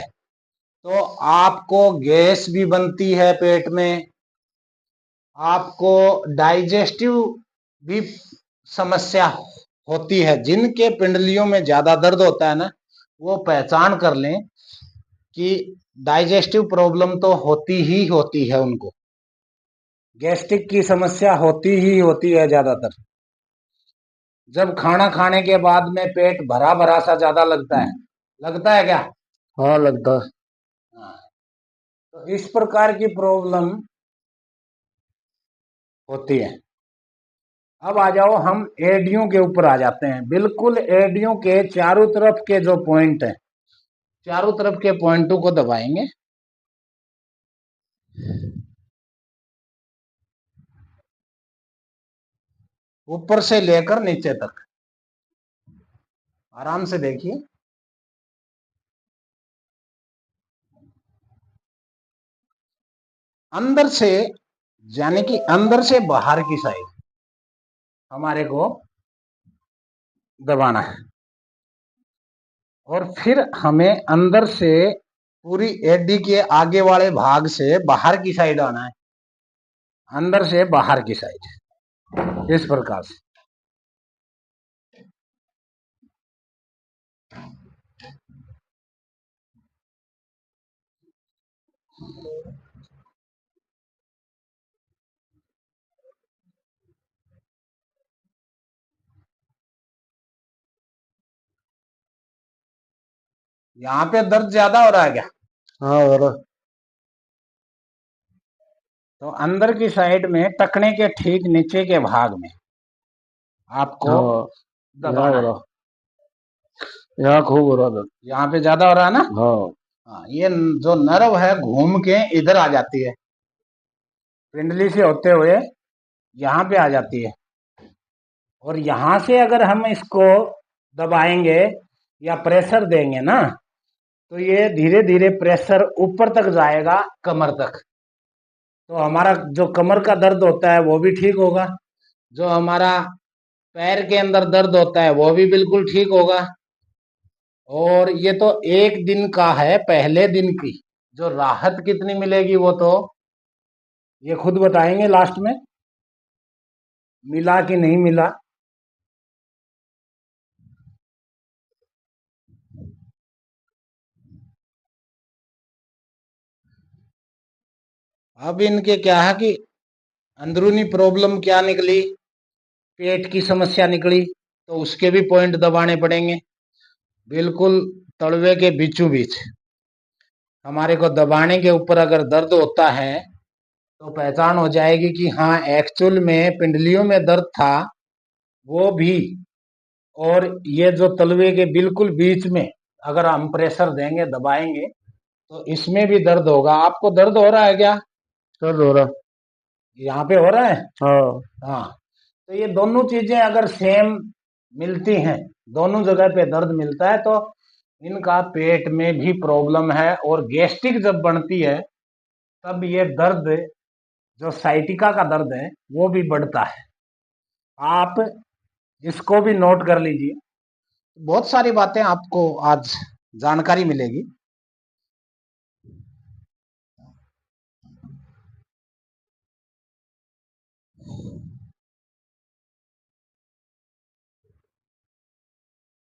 तो आपको गैस भी बनती है पेट में, आपको डाइजेस्टिव भी समस्या होती है। जिनके पिंडलियों में ज्यादा दर्द होता है ना, वो पहचान कर लें कि डाइजेस्टिव प्रॉब्लम तो होती ही होती है, उनको गैस्ट्रिक की समस्या होती ही होती है ज्यादातर। जब खाना खाने के बाद में पेट भरा भरा सा ज्यादा लगता है क्या? हाँ, लगता है। हाँ, तो इस प्रकार की प्रॉब्लम होती है। अब आ जाओ, हम एडियों के ऊपर आ जाते हैं। बिल्कुल एडियों के चारों तरफ के जो पॉइंट हैं, चारों तरफ के पॉइंटों को दबाएंगे। ऊपर से लेकर नीचे तक आराम से देखिए। अंदर से, यानी कि अंदर से बाहर की साइड हमारे को दबाना है, और फिर हमें अंदर से पूरी एडी के आगे वाले भाग से बाहर की साइड आना है, अंदर से बाहर की साइड, इस प्रकार से। यहाँ पे दर्द ज्यादा हो रहा है क्या? हाँ, हो रहा। तो अंदर की साइड में टखने के ठीक नीचे के भाग में आपको दबाना है। यहाँ खूब हो रहा दर्द, यहाँ पे ज्यादा हो रहा है ना। हाँ, ये जो नर्व है घूम के इधर आ जाती है, पिंडली से होते हुए यहाँ पे आ जाती है, और यहाँ से अगर हम इसको दबाएंगे या प्रेशर देंगे ना, तो ये धीरे धीरे प्रेशर ऊपर तक जाएगा, कमर तक। तो हमारा जो कमर का दर्द होता है वो भी ठीक होगा, जो हमारा पैर के अंदर दर्द होता है वो भी बिल्कुल ठीक होगा। और ये तो एक दिन का है, पहले दिन की जो राहत कितनी मिलेगी वो तो ये खुद बताएंगे लास्ट में, मिला कि नहीं मिला। अब इनके क्या है कि अंदरूनी प्रॉब्लम क्या निकली, पेट की समस्या निकली, तो उसके भी पॉइंट दबाने पड़ेंगे। बिल्कुल तलवे के बीचों बीच हमारे को दबाने के ऊपर अगर दर्द होता है तो पहचान हो जाएगी कि हाँ, एक्चुअल में पिंडलियों में दर्द था वो भी, और ये जो तलवे के बिल्कुल बीच में अगर हम प्रेशर देंगे, दबाएंगे, तो इसमें भी दर्द होगा। आपको दर्द हो रहा है क्या? दर्द हो रहा, यहाँ पे हो रहा है। हाँ हाँ, तो ये दोनों चीजें अगर सेम मिलती हैं, दोनों जगह पे दर्द मिलता है, तो इनका पेट में भी प्रॉब्लम है। और गैस्ट्रिक जब बनती है तब ये दर्द, जो साइटिका का दर्द है, वो भी बढ़ता है। आप इसको भी नोट कर लीजिए। बहुत सारी बातें आपको आज जानकारी मिलेगी।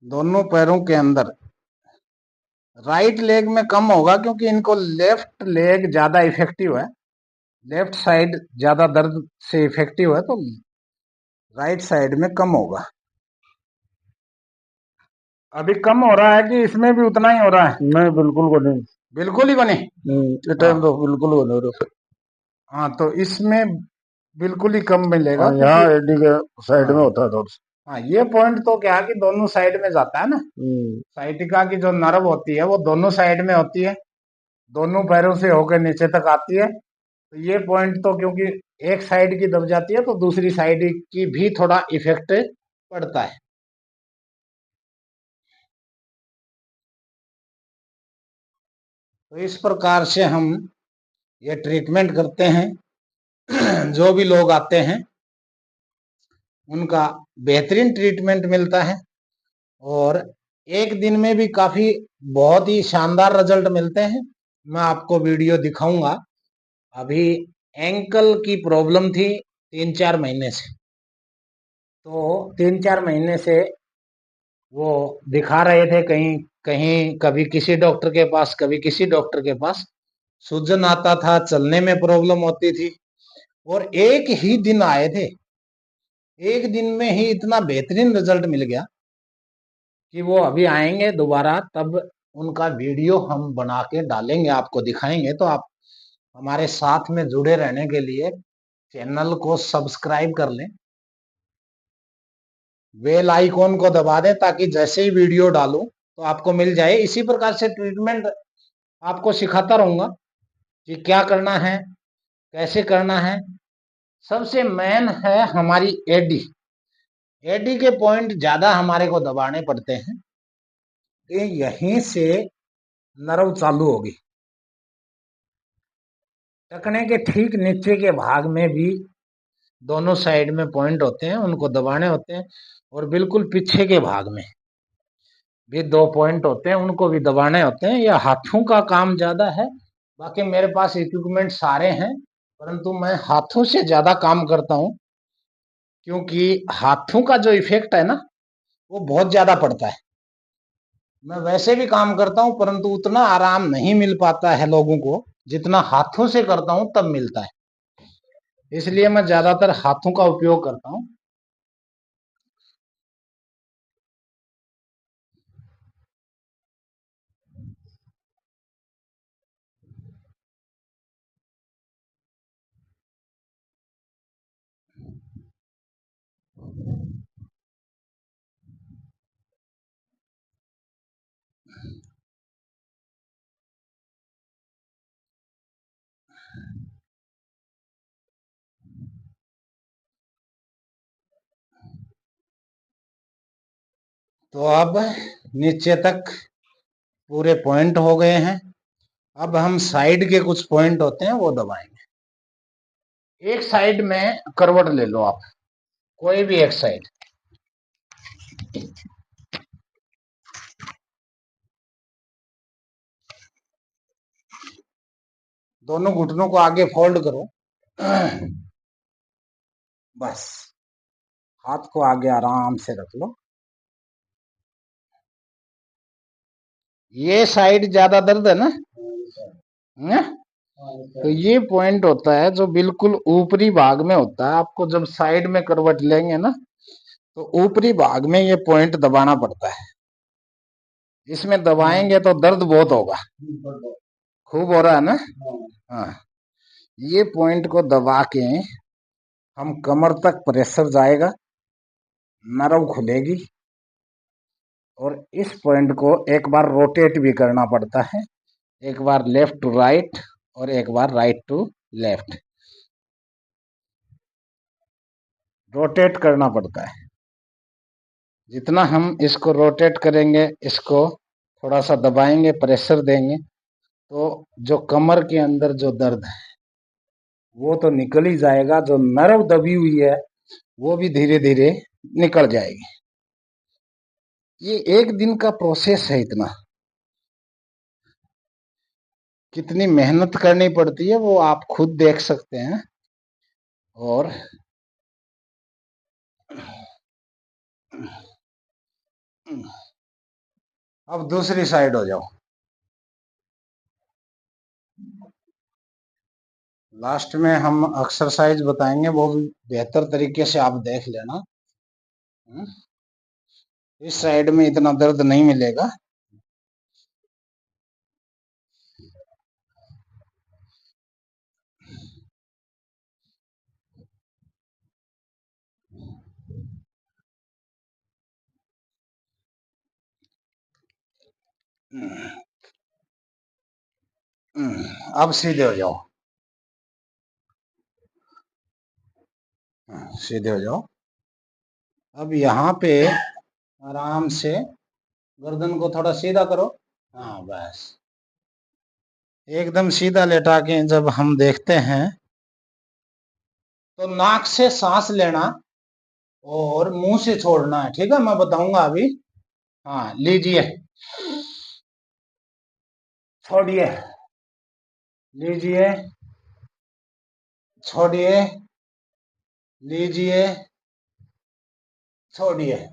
दोनों पैरों के अंदर राइट लेग में कम होगा क्योंकि इनको लेफ्ट लेग ज्यादा इफेक्टिव है, लेफ्ट साइड ज्यादा दर्द से इफेक्टिव है, तो राइट साइड में कम होगा। अभी कम हो रहा है कि इसमें भी उतना ही हो रहा है? नहीं बिल्कुल को नहीं। बिल्कुल ही बने। ये टाइम तो बिल्कुल को नहीं। हाँ, तो इसमें बिल्कुल ही कम मिलेगा यहाँ क्योंकि एडी के साइड में हाँ, होता है थोड़ा सा। हाँ, ये पॉइंट तो क्या है कि दोनों साइड में जाता है ना। साइटिका की जो नर्व होती है वो दोनों साइड में होती है, दोनों पैरों से होकर नीचे तक आती है। तो ये पॉइंट तो क्योंकि एक साइड की दब जाती है तो दूसरी साइड की भी थोड़ा इफेक्ट पड़ता है। तो इस प्रकार से हम ये ट्रीटमेंट करते हैं। जो भी लोग आते हैं उनका बेहतरीन ट्रीटमेंट मिलता है और एक दिन में भी काफी बहुत ही शानदार रिजल्ट मिलते हैं। मैं आपको वीडियो दिखाऊंगा। अभी एंकल की प्रॉब्लम थी 3-4 महीने से, तो 3-4 महीने से वो दिखा रहे थे कहीं कहीं, कभी किसी डॉक्टर के पास, कभी किसी डॉक्टर के पास। सूजन आता था, चलने में प्रॉब्लम होती थी, और एक ही दिन आए थे, एक दिन में ही इतना बेहतरीन रिजल्ट मिल गया कि वो अभी आएंगे दोबारा, तब उनका वीडियो हम बना के डालेंगे, आपको दिखाएंगे। तो आप हमारे साथ में जुड़े रहने के लिए चैनल को सब्सक्राइब कर लें, बेल आइकॉन को दबा दें ताकि जैसे ही वीडियो डालूं तो आपको मिल जाए। इसी प्रकार से ट्रीटमेंट आपको सिखाता रहूंगा कि क्या करना है, कैसे करना है। सबसे मेन है हमारी एडी। एडी के पॉइंट ज्यादा हमारे को दबाने पड़ते हैं कि यहीं से नर्व चालू होगी। टखने के ठीक नीचे के भाग में भी दोनों साइड में पॉइंट होते हैं, उनको दबाने होते हैं, और बिल्कुल पीछे के भाग में भी 2 पॉइंट होते हैं, उनको भी दबाने होते हैं। यह हाथों का काम ज्यादा है, बाकी मेरे पास इक्विपमेंट सारे हैं, परंतु मैं हाथों से ज्यादा काम करता हूं क्योंकि हाथों का जो इफेक्ट है ना वो बहुत ज्यादा पड़ता है। मैं वैसे भी काम करता हूं परंतु उतना आराम नहीं मिल पाता है लोगों को जितना हाथों से करता हूं तब मिलता है, इसलिए मैं ज्यादातर हाथों का उपयोग करता हूं। तो अब नीचे तक पूरे पॉइंट हो गए हैं। अब हम साइड के कुछ पॉइंट होते हैं वो दबाएंगे। एक साइड में करवट ले लो आप, कोई भी एक साइड। दोनों घुटनों को आगे फोल्ड करो। बस हाथ को आगे आराम से रख लो। ये साइड ज्यादा दर्द है ना, है? तो ये पॉइंट होता है जो बिल्कुल ऊपरी भाग में होता है। आपको जब साइड में करवट लेंगे ना तो ऊपरी भाग में ये पॉइंट दबाना पड़ता है। इसमें दबाएंगे तो दर्द बहुत होगा। खूब हो रहा है ना? हाँ, ये पॉइंट को दबा के हम कमर तक प्रेशर जाएगा, नर्व खुलेगी, और इस पॉइंट को एक बार रोटेट भी करना पड़ता है, एक बार लेफ्ट टू राइट और एक बार राइट टू लेफ्ट, रोटेट करना पड़ता है। जितना हम इसको रोटेट करेंगे, इसको थोड़ा सा दबाएंगे, प्रेशर देंगे, तो जो कमर के अंदर जो दर्द है वो तो निकल ही जाएगा, जो नर्व दबी हुई है वो भी धीरे धीरे निकल जाएगी। ये एक दिन का प्रोसेस है। इतना कितनी मेहनत करनी पड़ती है वो आप खुद देख सकते हैं। और अब दूसरी साइड हो जाओ। लास्ट में हम एक्सरसाइज बताएंगे, वो भी बेहतर तरीके से आप देख लेना। इस साइड में इतना दर्द नहीं मिलेगा। अब सीधे हो जाओ। सीधे हो जाओ। अब यहाँ पे आराम से गर्दन को थोड़ा सीधा करो। हाँ बस, एकदम सीधा लेटा के जब हम देखते हैं तो नाक से सांस लेना और मुंह से छोड़ना है। ठीक है, मैं बताऊंगा अभी। हाँ, लीजिए, छोड़िए, लीजिए, छोड़िए, लीजिए, छोड़िए।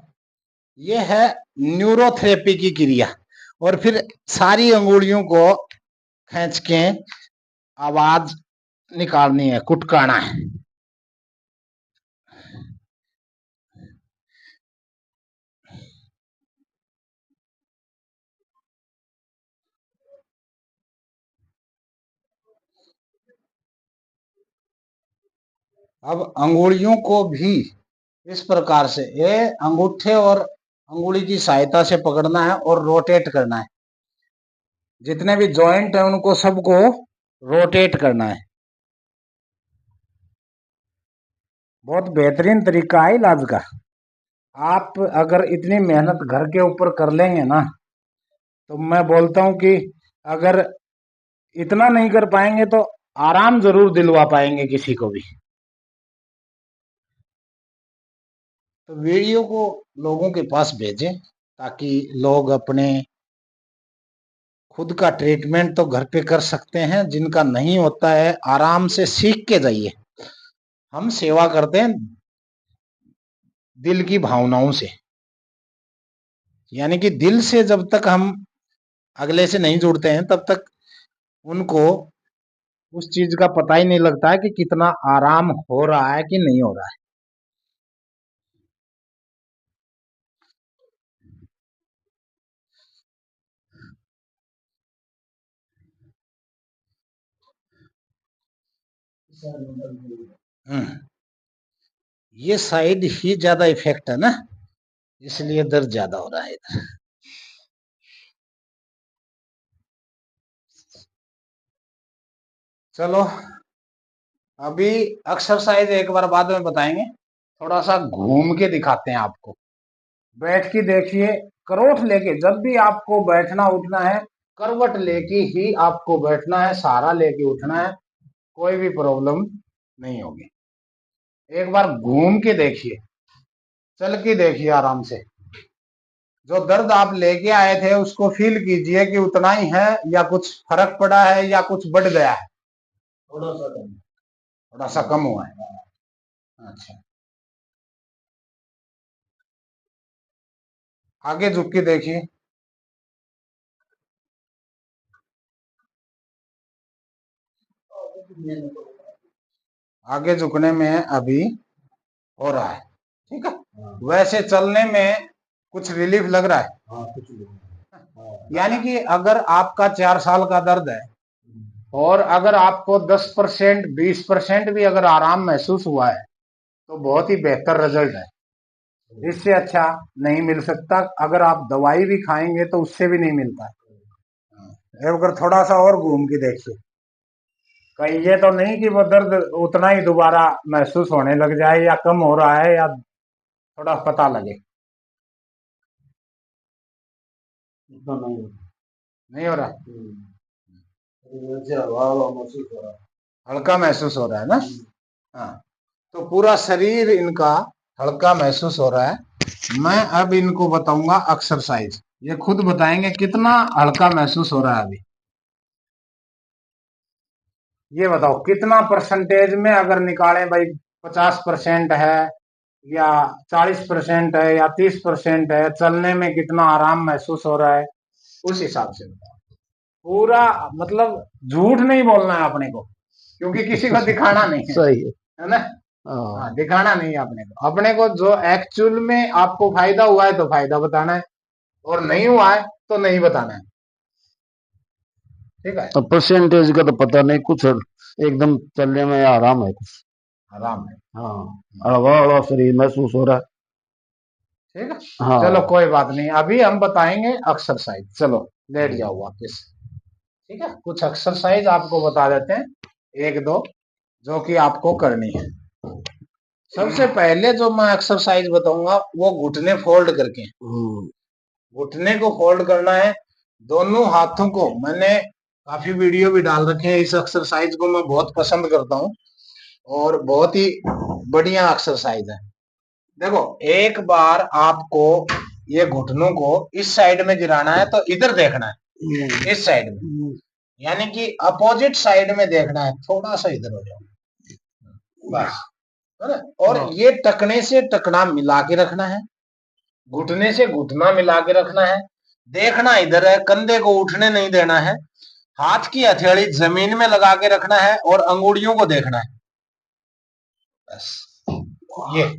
ये है न्यूरोथेरेपी की क्रिया। और फिर सारी अंगुलियों को खींच के आवाज निकालनी है, कुटकाना है। अब अंगुलियों को भी इस प्रकार से, ये अंगूठे और अंगुली की सहायता से पकड़ना है और रोटेट करना है। जितने भी जॉइंट है उनको सबको रोटेट करना है। बहुत बेहतरीन तरीका है इलाज का। आप अगर इतनी मेहनत घर के ऊपर कर लेंगे ना, तो मैं बोलता हूं कि अगर इतना नहीं कर पाएंगे तो आराम जरूर दिलवा पाएंगे किसी को भी। तो वीडियो को लोगों के पास भेजें ताकि लोग अपने खुद का ट्रीटमेंट तो घर पे कर सकते हैं। जिनका नहीं होता है आराम से सीख के जाइए। हम सेवा करते हैं दिल की भावनाओं से, यानी कि दिल से जब तक हम अगले से नहीं जुड़ते हैं तब तक उनको उस चीज का पता ही नहीं लगता है कि कितना आराम हो रहा है कि नहीं हो रहा है। ये साइड ही ज्यादा इफेक्ट है ना, इसलिए दर्द ज्यादा हो रहा है इधर। चलो, अभी एक्सरसाइज एक बार बाद में बताएंगे। थोड़ा सा घूम के दिखाते हैं आपको। बैठ के देखिए, करवट लेके जब भी आपको बैठना उठना है, करवट लेके ही आपको बैठना है, सहारा लेके उठना है। कोई भी प्रॉब्लम नहीं होगी। एक बार घूम के देखिए, चल के देखिए आराम से। जो दर्द आप लेके आए थे उसको फील कीजिए कि उतना ही है या कुछ फर्क पड़ा है या कुछ बढ़ गया है। थोड़ा सा कम हुआ है। अच्छा, आगे झुक के देखिए। आगे झुकने में अभी हो रहा है, ठीक है। वैसे चलने में कुछ रिलीफ लग रहा है। यानी कि अगर आपका 4 साल का दर्द है और अगर आपको 10% 20% भी अगर आराम महसूस हुआ है तो बहुत ही बेहतर रिजल्ट है। इससे अच्छा नहीं मिल सकता। अगर आप दवाई भी खाएंगे तो उससे भी नहीं मिलता है। अगर थोड़ा सा और घूम के देखिए, कहीं ये तो नहीं कि वो दर्द उतना ही दोबारा महसूस होने लग जाए या कम हो रहा है या थोड़ा पता लगे। इतना नहीं हो रहा। हल्का महसूस हो रहा है ना। हाँ, तो पूरा शरीर इनका हल्का महसूस हो रहा है। मैं अब इनको बताऊंगा एक्सरसाइज, ये खुद बताएंगे कितना हल्का महसूस हो रहा है अभी। ये बताओ कितना परसेंटेज में अगर निकालें भाई, 50% है या 40% है या 30% है, चलने में कितना आराम महसूस हो रहा है, उस हिसाब से बताओ। पूरा मतलब झूठ नहीं बोलना है अपने को, क्योंकि किसी को दिखाना नहीं है, सही है। है ना। हाँ, दिखाना नहीं है अपने को जो एक्चुअल में आपको फायदा हुआ है तो फायदा बताना है, और नहीं हुआ है तो नहीं बताना है। ठीक है, तो परसेंटेज का तो पता नहीं, कुछ एकदम चलने में आराम है कुछ। आराम है। हाँ, हलवा हलवा शरीर महसूस हो रहा है। ठीक है, हाँ। चलो कोई बात नहीं, अभी हम बताएंगे एक्सरसाइज। चलो लेट जाओ वापस। ठीक है, कुछ एक्सरसाइज आपको बता देते हैं, एक दो जो कि आपको करनी है। सबसे पहले जो मैं एक्सरसाइज बताऊंगा वो घुटने फोल्ड करके, घुटने को फोल्ड करना है, दोनों हाथों को। मैंने काफी वीडियो भी डाल रखे हैं, इस एक्सरसाइज को मैं बहुत पसंद करता हूँ और बहुत ही बढ़िया एक्सरसाइज है। देखो, एक बार आपको ये घुटनों को इस साइड में गिराना है तो इधर देखना है, इस साइड में, यानी कि अपोजिट साइड में देखना है। थोड़ा सा इधर हो जाओ बस, है ना। और ये टकने से टकना मिला के रखना है, घुटने से घुटना मिला के रखना है। देखना इधर है, कंधे को उठने नहीं देना है, हाथ की हथेली जमीन में लगा के रखना है और अंगुलियों को देखना है, बस ये।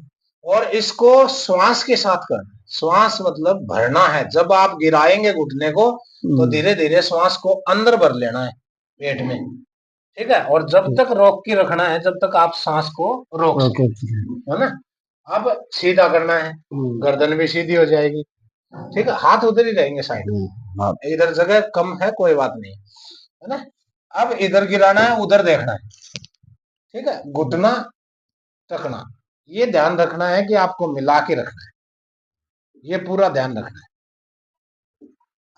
और इसको श्वास के साथ करना है। श्वास मतलब भरना है, जब आप गिराएंगे घुटने को तो धीरे धीरे श्वास को अंदर भर लेना है पेट में। ठीक है, और जब तक रोक के रखना है जब तक आप सांस को रोक सके, है ना। अब सीधा करना है, गर्दन भी सीधी हो जाएगी। ठीक है, हाथ उधर ही रहेंगे साइड में, इधर जगह कम है कोई बात नहीं, है ना। अब इधर गिराना है, उधर देखना है। ठीक है, घुटना टकना, ये ध्यान रखना है कि आपको मिला के रखना है, ये पूरा ध्यान रखना है।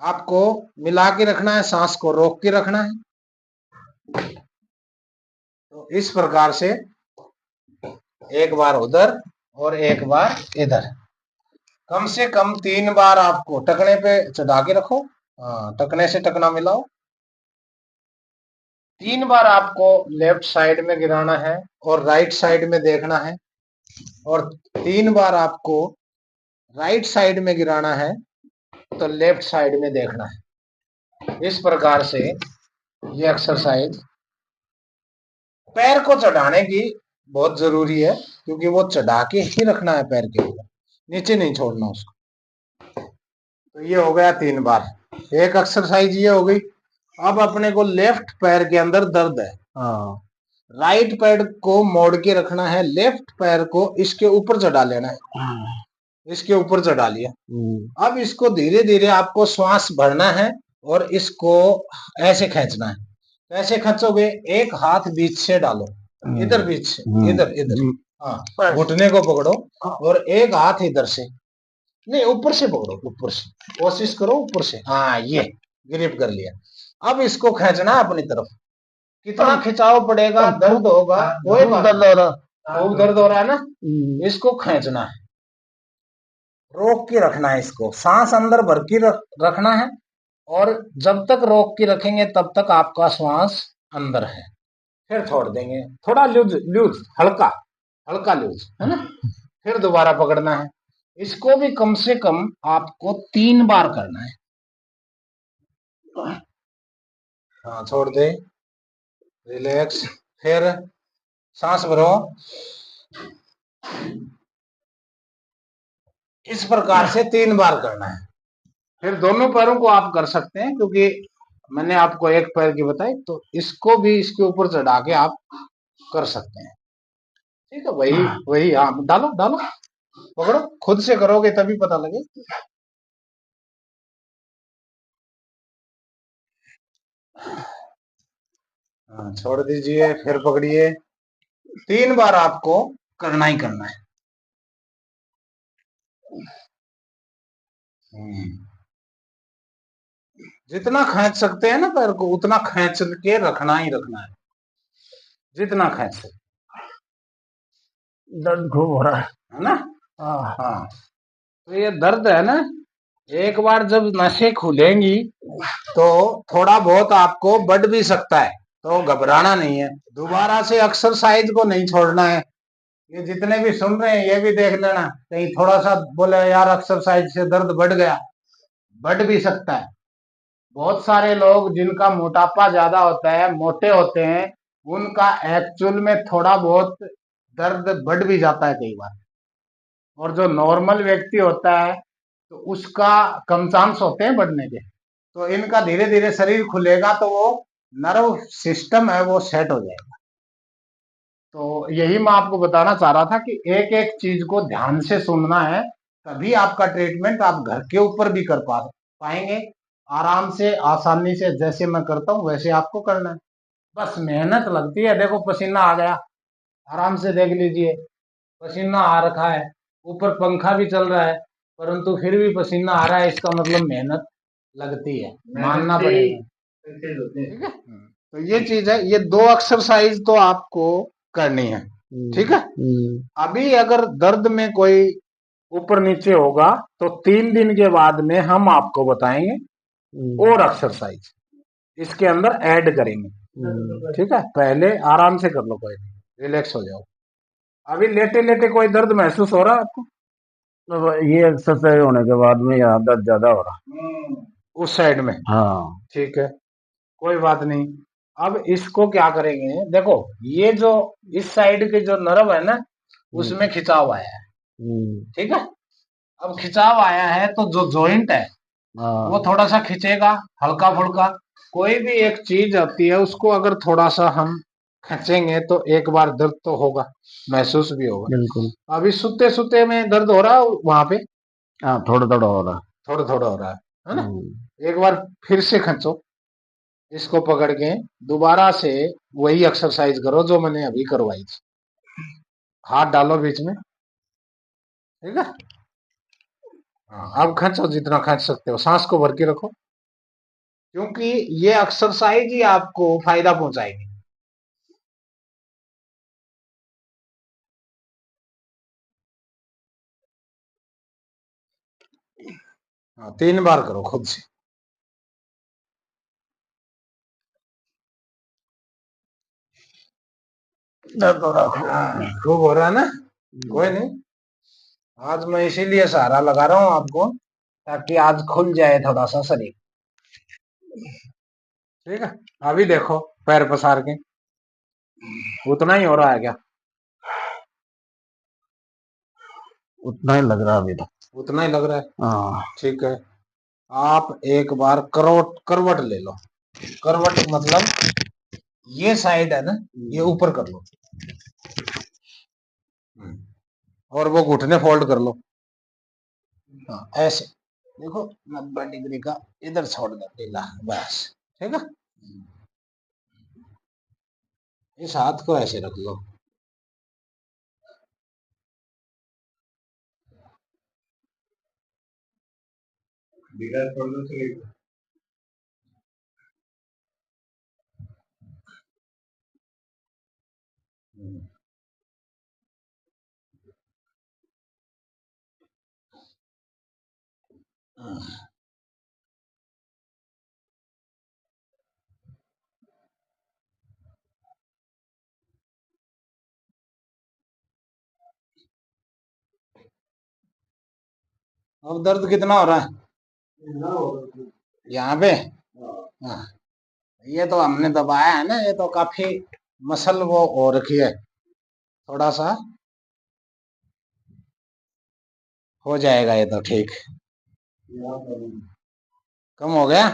आपको मिला के रखना है, सांस को रोक के रखना है। तो इस प्रकार से एक बार उधर और एक बार इधर, कम से कम 3 बार आपको टकने पे चढ़ा के रखो। हाँ, टकने से टकना मिलाओ। 3 बार आपको लेफ्ट साइड में गिराना है और राइट साइड में देखना है, और 3 बार आपको राइट साइड में गिराना है तो लेफ्ट साइड में देखना है। इस प्रकार से ये एक्सरसाइज पैर को चढ़ाने की बहुत जरूरी है, क्योंकि वो चढ़ा के ही रखना है पैर के ऊपर, नीचे नहीं छोड़ना उसको। तो ये हो गया 3 बार, एक एक्सरसाइज ये हो गई। अब अपने को लेफ्ट पैर के अंदर दर्द है, राइट पैर को मोड़ के रखना है, लेफ्ट पैर को इसके ऊपर चढ़ा लेना है, इसके ऊपर चढ़ा लिया। अब इसको धीरे धीरे आपको श्वास भरना है और इसको ऐसे खींचना है। कैसे खींचोगे, एक हाथ बीच से डालो, इधर बीच से, इधर इधर, हाँ, घुटने को पकड़ो और एक हाथ इधर से, नहीं ऊपर से पकड़ो, ऊपर से कोशिश करो, ऊपर से, हाँ ये ग्रिप कर लिया। अब इसको खींचना है अपनी तरफ। कितना खिंचाव पड़ेगा, दर्द होगा, कोई बात नहीं, खूब दर्द हो रहा है ना, इसको खींचना है, रोक के रखना है, इसको सांस अंदर भर के रखना है। और जब तक रोक के रखेंगे तब तक आपका श्वास अंदर है, फिर छोड़ देंगे, थोड़ा लूज लूज, हल्का हल्का लूज, है ना। फिर दोबारा पकड़ना है, इसको भी कम से कम आपको 3 बार करना है। हाँ, छोड़ दे, रिलैक्स, फिर सांस भरो। इस प्रकार से 3 बार करना है। फिर दोनों पैरों को आप कर सकते हैं, क्योंकि मैंने आपको एक पैर की बताई, तो इसको भी इसके ऊपर चढ़ा के आप कर सकते हैं। ठीक है, वही वही, हाँ, डालो डालो, पकड़ो, खुद से करोगे तभी पता लगे। हाँ, छोड़ दीजिए, फिर पकड़िए, 3 बार आपको करना ही करना है। जितना खींच सकते हैं ना पैर को, उतना खींच के रखना ही रखना है, जितना खींच सकते। दर्द खूब हो रहा है ना। हाँ। हाँ, तो ये दर्द है ना, एक बार जब नसें खुलेंगी तो थोड़ा बहुत आपको बढ़ भी सकता है, तो घबराना नहीं है। दोबारा से एक्सरसाइज को नहीं छोड़ना है। ये जितने भी सुन रहे हैं ये भी देख लेना, कहीं थोड़ा सा बोले यार एक्सरसाइज से दर्द बढ़ गया, बढ़ भी सकता है। बहुत सारे लोग जिनका मोटापा ज्यादा होता है, मोटे होते हैं, उनका एक्चुअल में थोड़ा बहुत दर्द बढ़ भी जाता है कई बार। और जो नॉर्मल व्यक्ति होता है तो उसका कम चांस होते हैं बढ़ने के। तो इनका धीरे धीरे शरीर खुलेगा तो वो नर्व सिस्टम है वो सेट हो जाएगा। तो यही मैं आपको बताना चाह रहा था कि एक एक चीज को ध्यान से सुनना है, तभी आपका ट्रीटमेंट आप घर के ऊपर भी कर पाएंगे आराम से, आसानी से। जैसे मैं करता हूँ वैसे आपको करना है, बस मेहनत लगती है। देखो पसीना आ गया, आराम से देख लीजिए, पसीना आ रखा है, ऊपर पंखा भी चल रहा है, परंतु फिर भी पसीना आ रहा है, इसका मतलब मेहनत लगती है, मानना पड़ेगा। ठीक है, तो ये चीज है, ये दो एक्सरसाइज तो आपको करनी है। ठीक है, अभी अगर दर्द में कोई ऊपर नीचे होगा तो 3 दिन के बाद में हम आपको बताएंगे और एक्सरसाइज इसके अंदर ऐड करेंगे। ठीक है, पहले आराम से कर लो, कोई नहीं, रिलैक्स हो जाओ। अभी लेटे लेटे कोई दर्द महसूस हो रहा है आपको? तो ये एक्सरसाइज होने के बाद में यहाँ दर्द ज्यादा हो रहा उस साइड में? हाँ। ठीक है, कोई बात नहीं। अब इसको क्या करेंगे, देखो ये जो इस साइड के जो नर्व है ना, उसमें खिंचाव आया है। ठीक है, अब खिंचाव आया है तो जो जॉइंट है वो थोड़ा सा खिंचेगा, हल्का फुल्का। कोई भी एक चीज आती है उसको अगर थोड़ा सा हम खींचेंगे तो एक बार दर्द तो होगा, महसूस भी होगा। बिल्कुल। अभी सुते सुते में दर्द हो रहा है वहां पे? हाँ, थोड़ा थोड़ा हो रहा थोड़ा थोड़ा हो रहा है ना? एक बार फिर से खींचो, इसको पकड़ के दोबारा से वही एक्सरसाइज करो जो मैंने अभी करवाई थी। हाथ डालो बीच में, ठीक है। हाँ, अब खींचो जितना खींच सकते हो, सांस को भर के रखो, क्योंकि ये एक्सरसाइज ही आपको फायदा पहुंचाएगी। हाँ, 3 बार करो खुद से। दर्द हो रहा खूब हो रहा है ना? कोई नहीं, आज मैं इसीलिए सहारा लगा रहा हूँ आपको, ताकि आज खुल जाए थोड़ा सा शरीर। ठीक है, अभी देखो पैर पसार के, उतना ही हो रहा है क्या? उतना ही लग रहा अभी तो। उतना ही लग रहा है? हाँ। ठीक है, आप एक बार करवट ले लो। करवट मतलब ये साइड है ना, ये ऊपर कर लो। और वो घुटने फोल्ड कर लो। हाँ, ऐसे देखो, 90 डिग्री का इधर छोड़ दो ढीला, बस। ठीक है, इस हाथ को ऐसे रख लो। ढीला छोड़ दो, चलेगा। अब दर्द कितना हो रहा है यहाँ पे? हाँ, ये तो हमने दबाया है ना, ये तो काफी मसल वो हो रखी है, थोड़ा सा हो जाएगा ये तो। ठीक, कम हो गया,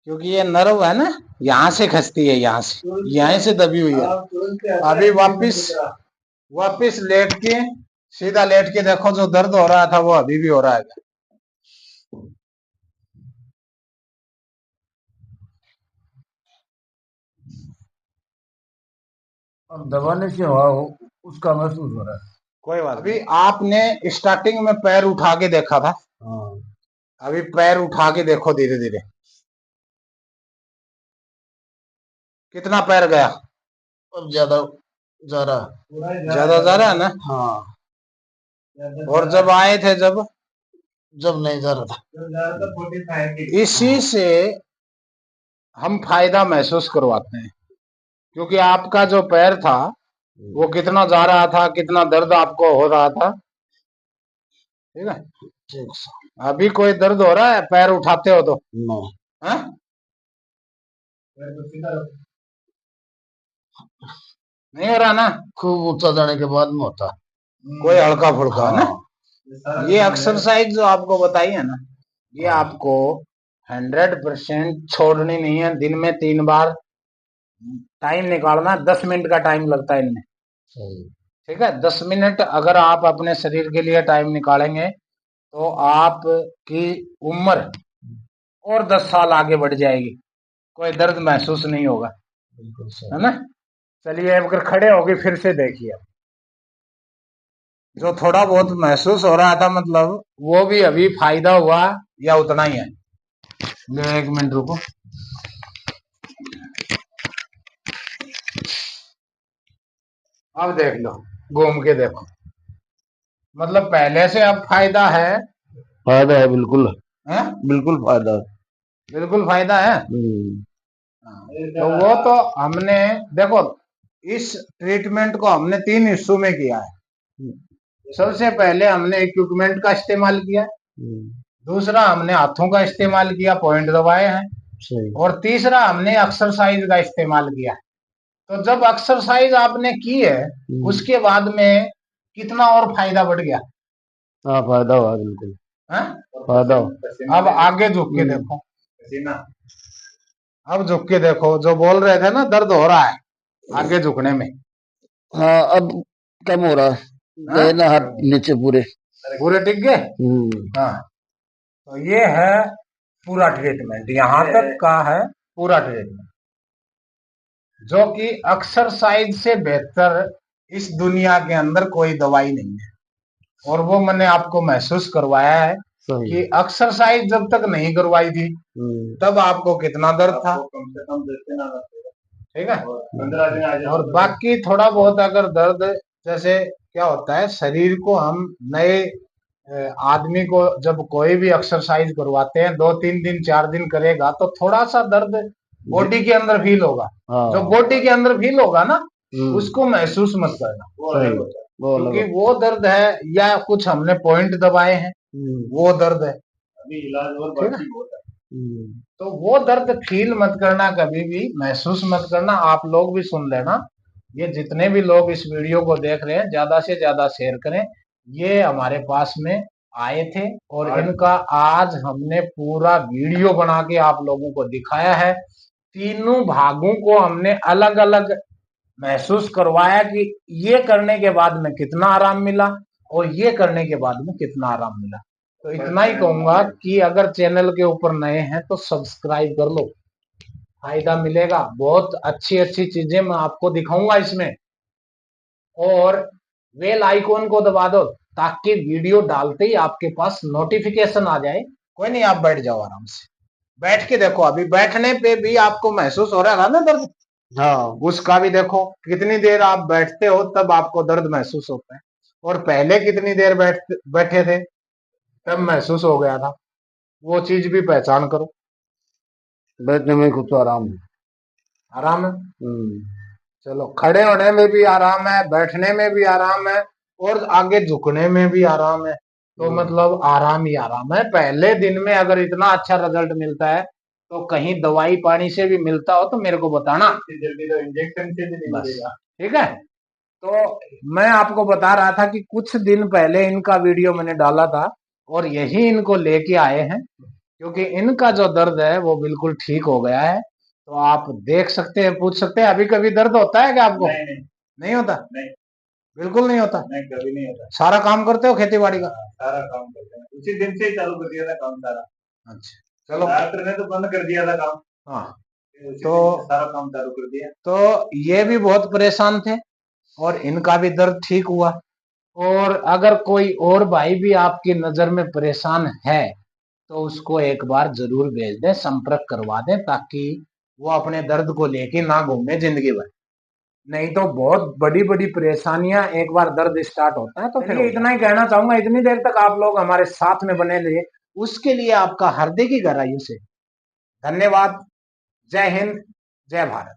क्योंकि ये नर्व है ना, यहाँ से खसती है, यहाँ से, यहाँ से दबी हुई है। अभी वापिस वापिस लेट के, सीधा लेट के देखो, जो दर्द हो रहा था वो अभी भी हो रहा है। अब दबाने से हुआ उसका महसूस हो रहा है। कोई बात, अभी आपने स्टार्टिंग में पैर उठा के देखा था, हाँ। अभी पैर उठा के देखो धीरे धीरे, कितना पैर गया? अब ज्यादा जा रहा। ज्यादा जा रहा है ना? हाँ, और जब आए थे जब जब नहीं जा रहा था। इसी से हम फायदा महसूस करवाते हैं, क्योंकि आपका जो पैर था वो कितना जा रहा था, कितना दर्द आपको हो रहा था। ठीक है, ठीक अभी कोई दर्द हो रहा है पैर उठाते हो तो? नहीं, हाँ? नहीं हो रहा ना? खूब ऊंचा जाने के बाद में होता। कोई हल्का फुल्का है ना? हाँ, ये एक्सरसाइज जो आपको बताई है ना, ये हाँ। आपको 100% छोड़नी नहीं है। दिन में 3 बार टाइम निकालना, 10 मिनट का टाइम लगता है इनमें। सही। ठीक है, 10 मिनट अगर आप अपने शरीर के लिए टाइम निकालेंगे तो आपकी उम्र और 10 साल आगे बढ़ जाएगी, कोई दर्द महसूस नहीं होगा, बिल्कुल सही। है ना? चलिए अगर खड़े होके फिर से देखिए, जो थोड़ा बहुत महसूस हो रहा था मतलब वो भी अभी फायदा हुआ या उतना ही है? ले 1 मिनट रुको। अब देख लो, घूम के देखो, मतलब पहले से अब फायदा है? फायदा है बिल्कुल, हैं? बिल्कुल फायदा है। बिल्कुल फायदा है। तो वो तो हमने देखो, इस ट्रीटमेंट को हमने 3 हिस्सों में किया है। सबसे पहले हमने इक्विपमेंट का इस्तेमाल किया, दूसरा हमने हाथों का इस्तेमाल किया, पॉइंट दबाए हैं, सही। और तीसरा हमने एक्सरसाइज का इस्तेमाल किया। तो जब एक्सरसाइज आपने की है उसके बाद में कितना और फायदा बढ़ गया? हाँ फायदा हुआ बिल्कुल, हाँ? फायदा हुआ। अब आगे झुक के देखो, अब झुक के देखो, जो बोल रहे थे ना दर्द हो रहा है आगे झुकने में, हाँ, अब कम हो रहा है। हाँ? गए ना हाथ नीचे पूरे। पूरे टिक गए। हाँ, तो ये है पूरा ट्रीटमेंट, यहाँ तक का है पूरा ट्रीटमेंट, जो कि एक्सरसाइज से बेहतर इस दुनिया के अंदर कोई दवाई नहीं है। और वो मैंने आपको महसूस करवाया है सही। कि एक्सरसाइज जब तक नहीं करवाई थी तब आपको कितना दर्द था। कम से कम 10 दिन ठीक है, 15 दिन आ जाए। और बाकी थोड़ा बहुत अगर दर्द, जैसे क्या होता है, शरीर को हम नए आदमी को जब कोई भी एक्सरसाइज करवाते हैं, 2-3 दिन 4 दिन करेगा तो थोड़ा सा दर्द बॉडी के अंदर फील होगा। हाँ। जो बॉडी के अंदर फील होगा ना उसको महसूस मत करना, सही। क्योंकि वो दर्द है या कुछ हमने पॉइंट दबाए हैं वो दर्द है। अभी इलाज और ठीक है? बाकी बहुत है। तो वो दर्द फील मत करना, कभी भी महसूस मत करना। आप लोग भी सुन लेना, ये जितने भी लोग इस वीडियो को देख रहे हैं ज्यादा से ज्यादा शेयर करें। ये हमारे पास में आए थे और इनका आज हमने पूरा वीडियो बना के आप लोगों को दिखाया है। तीनों भागों को हमने अलग अलग महसूस करवाया कि ये करने के बाद में कितना आराम मिला और ये करने के बाद में कितना आराम मिला। तो इतना ही कहूंगा कि अगर चैनल के ऊपर नए हैं तो सब्सक्राइब कर लो, फायदा मिलेगा। बहुत अच्छी अच्छी चीजें मैं आपको दिखाऊंगा इसमें, और बेल आइकॉन को दबा दो ताकि वीडियो डालते ही आपके पास नोटिफिकेशन आ जाए। कोई नहीं, आप बैठ जाओ आराम से, बैठ के देखो। अभी बैठने पे भी आपको महसूस हो रहा है ना दर्द? हाँ। उसका भी देखो, कितनी देर आप बैठते हो तब आपको दर्द महसूस होता है, और पहले कितनी देर बैठे थे तब महसूस हो गया था। वो चीज भी पहचान करो। बैठने में कुछ आराम है। आराम है। चलो, खड़े होने में भी आराम है, बैठने में भी आराम है, और आगे झुकने में भी आराम है। तो मतलब आराम ही आराम है। पहले दिन में अगर इतना अच्छा रिजल्ट मिलता है तो कहीं दवाई पानी से भी मिलता हो तो मेरे को बताना। जल्दी तो इंजेक्शन से भी नहीं मिलेगा। ठीक है, तो मैं आपको बता रहा था कि कुछ दिन पहले इनका वीडियो मैंने डाला था और यही इनको लेके आए हैं, क्योंकि इनका जो दर्द है वो बिल्कुल ठीक हो गया है। तो आप देख सकते हैं, पूछ सकते हैं अभी कभी दर्द होता है क्या आपको? नहीं होता? नहीं, बिल्कुल नहीं होता? नहीं, कभी नहीं होता। सारा काम करते हो खेती बाड़ी का? सारा काम करते हैं, उसी दिन से ही चालू कर दिया था काम सारा। अच्छा, चलो। डॉक्टर ने तो बंद कर दिया था काम। हाँ, तो सारा काम चालू कर दिया। तो ये भी बहुत परेशान थे और इनका भी दर्द ठीक हुआ। और अगर कोई और भाई भी आपकी नजर में परेशान है तो उसको एक बार जरूर भेज दें, संपर्क करवा दें, ताकि वो अपने दर्द को लेके ना घूमे जिंदगी भर। नहीं तो बहुत बड़ी बड़ी परेशानियां, एक बार दर्द स्टार्ट होता है तो फिर इतना ही कहना चाहूंगा। इतनी देर तक आप लोग हमारे साथ में बने रहे, उसके लिए आपका हार्दिक गहराइयों से धन्यवाद। जय हिंद, जय भारत।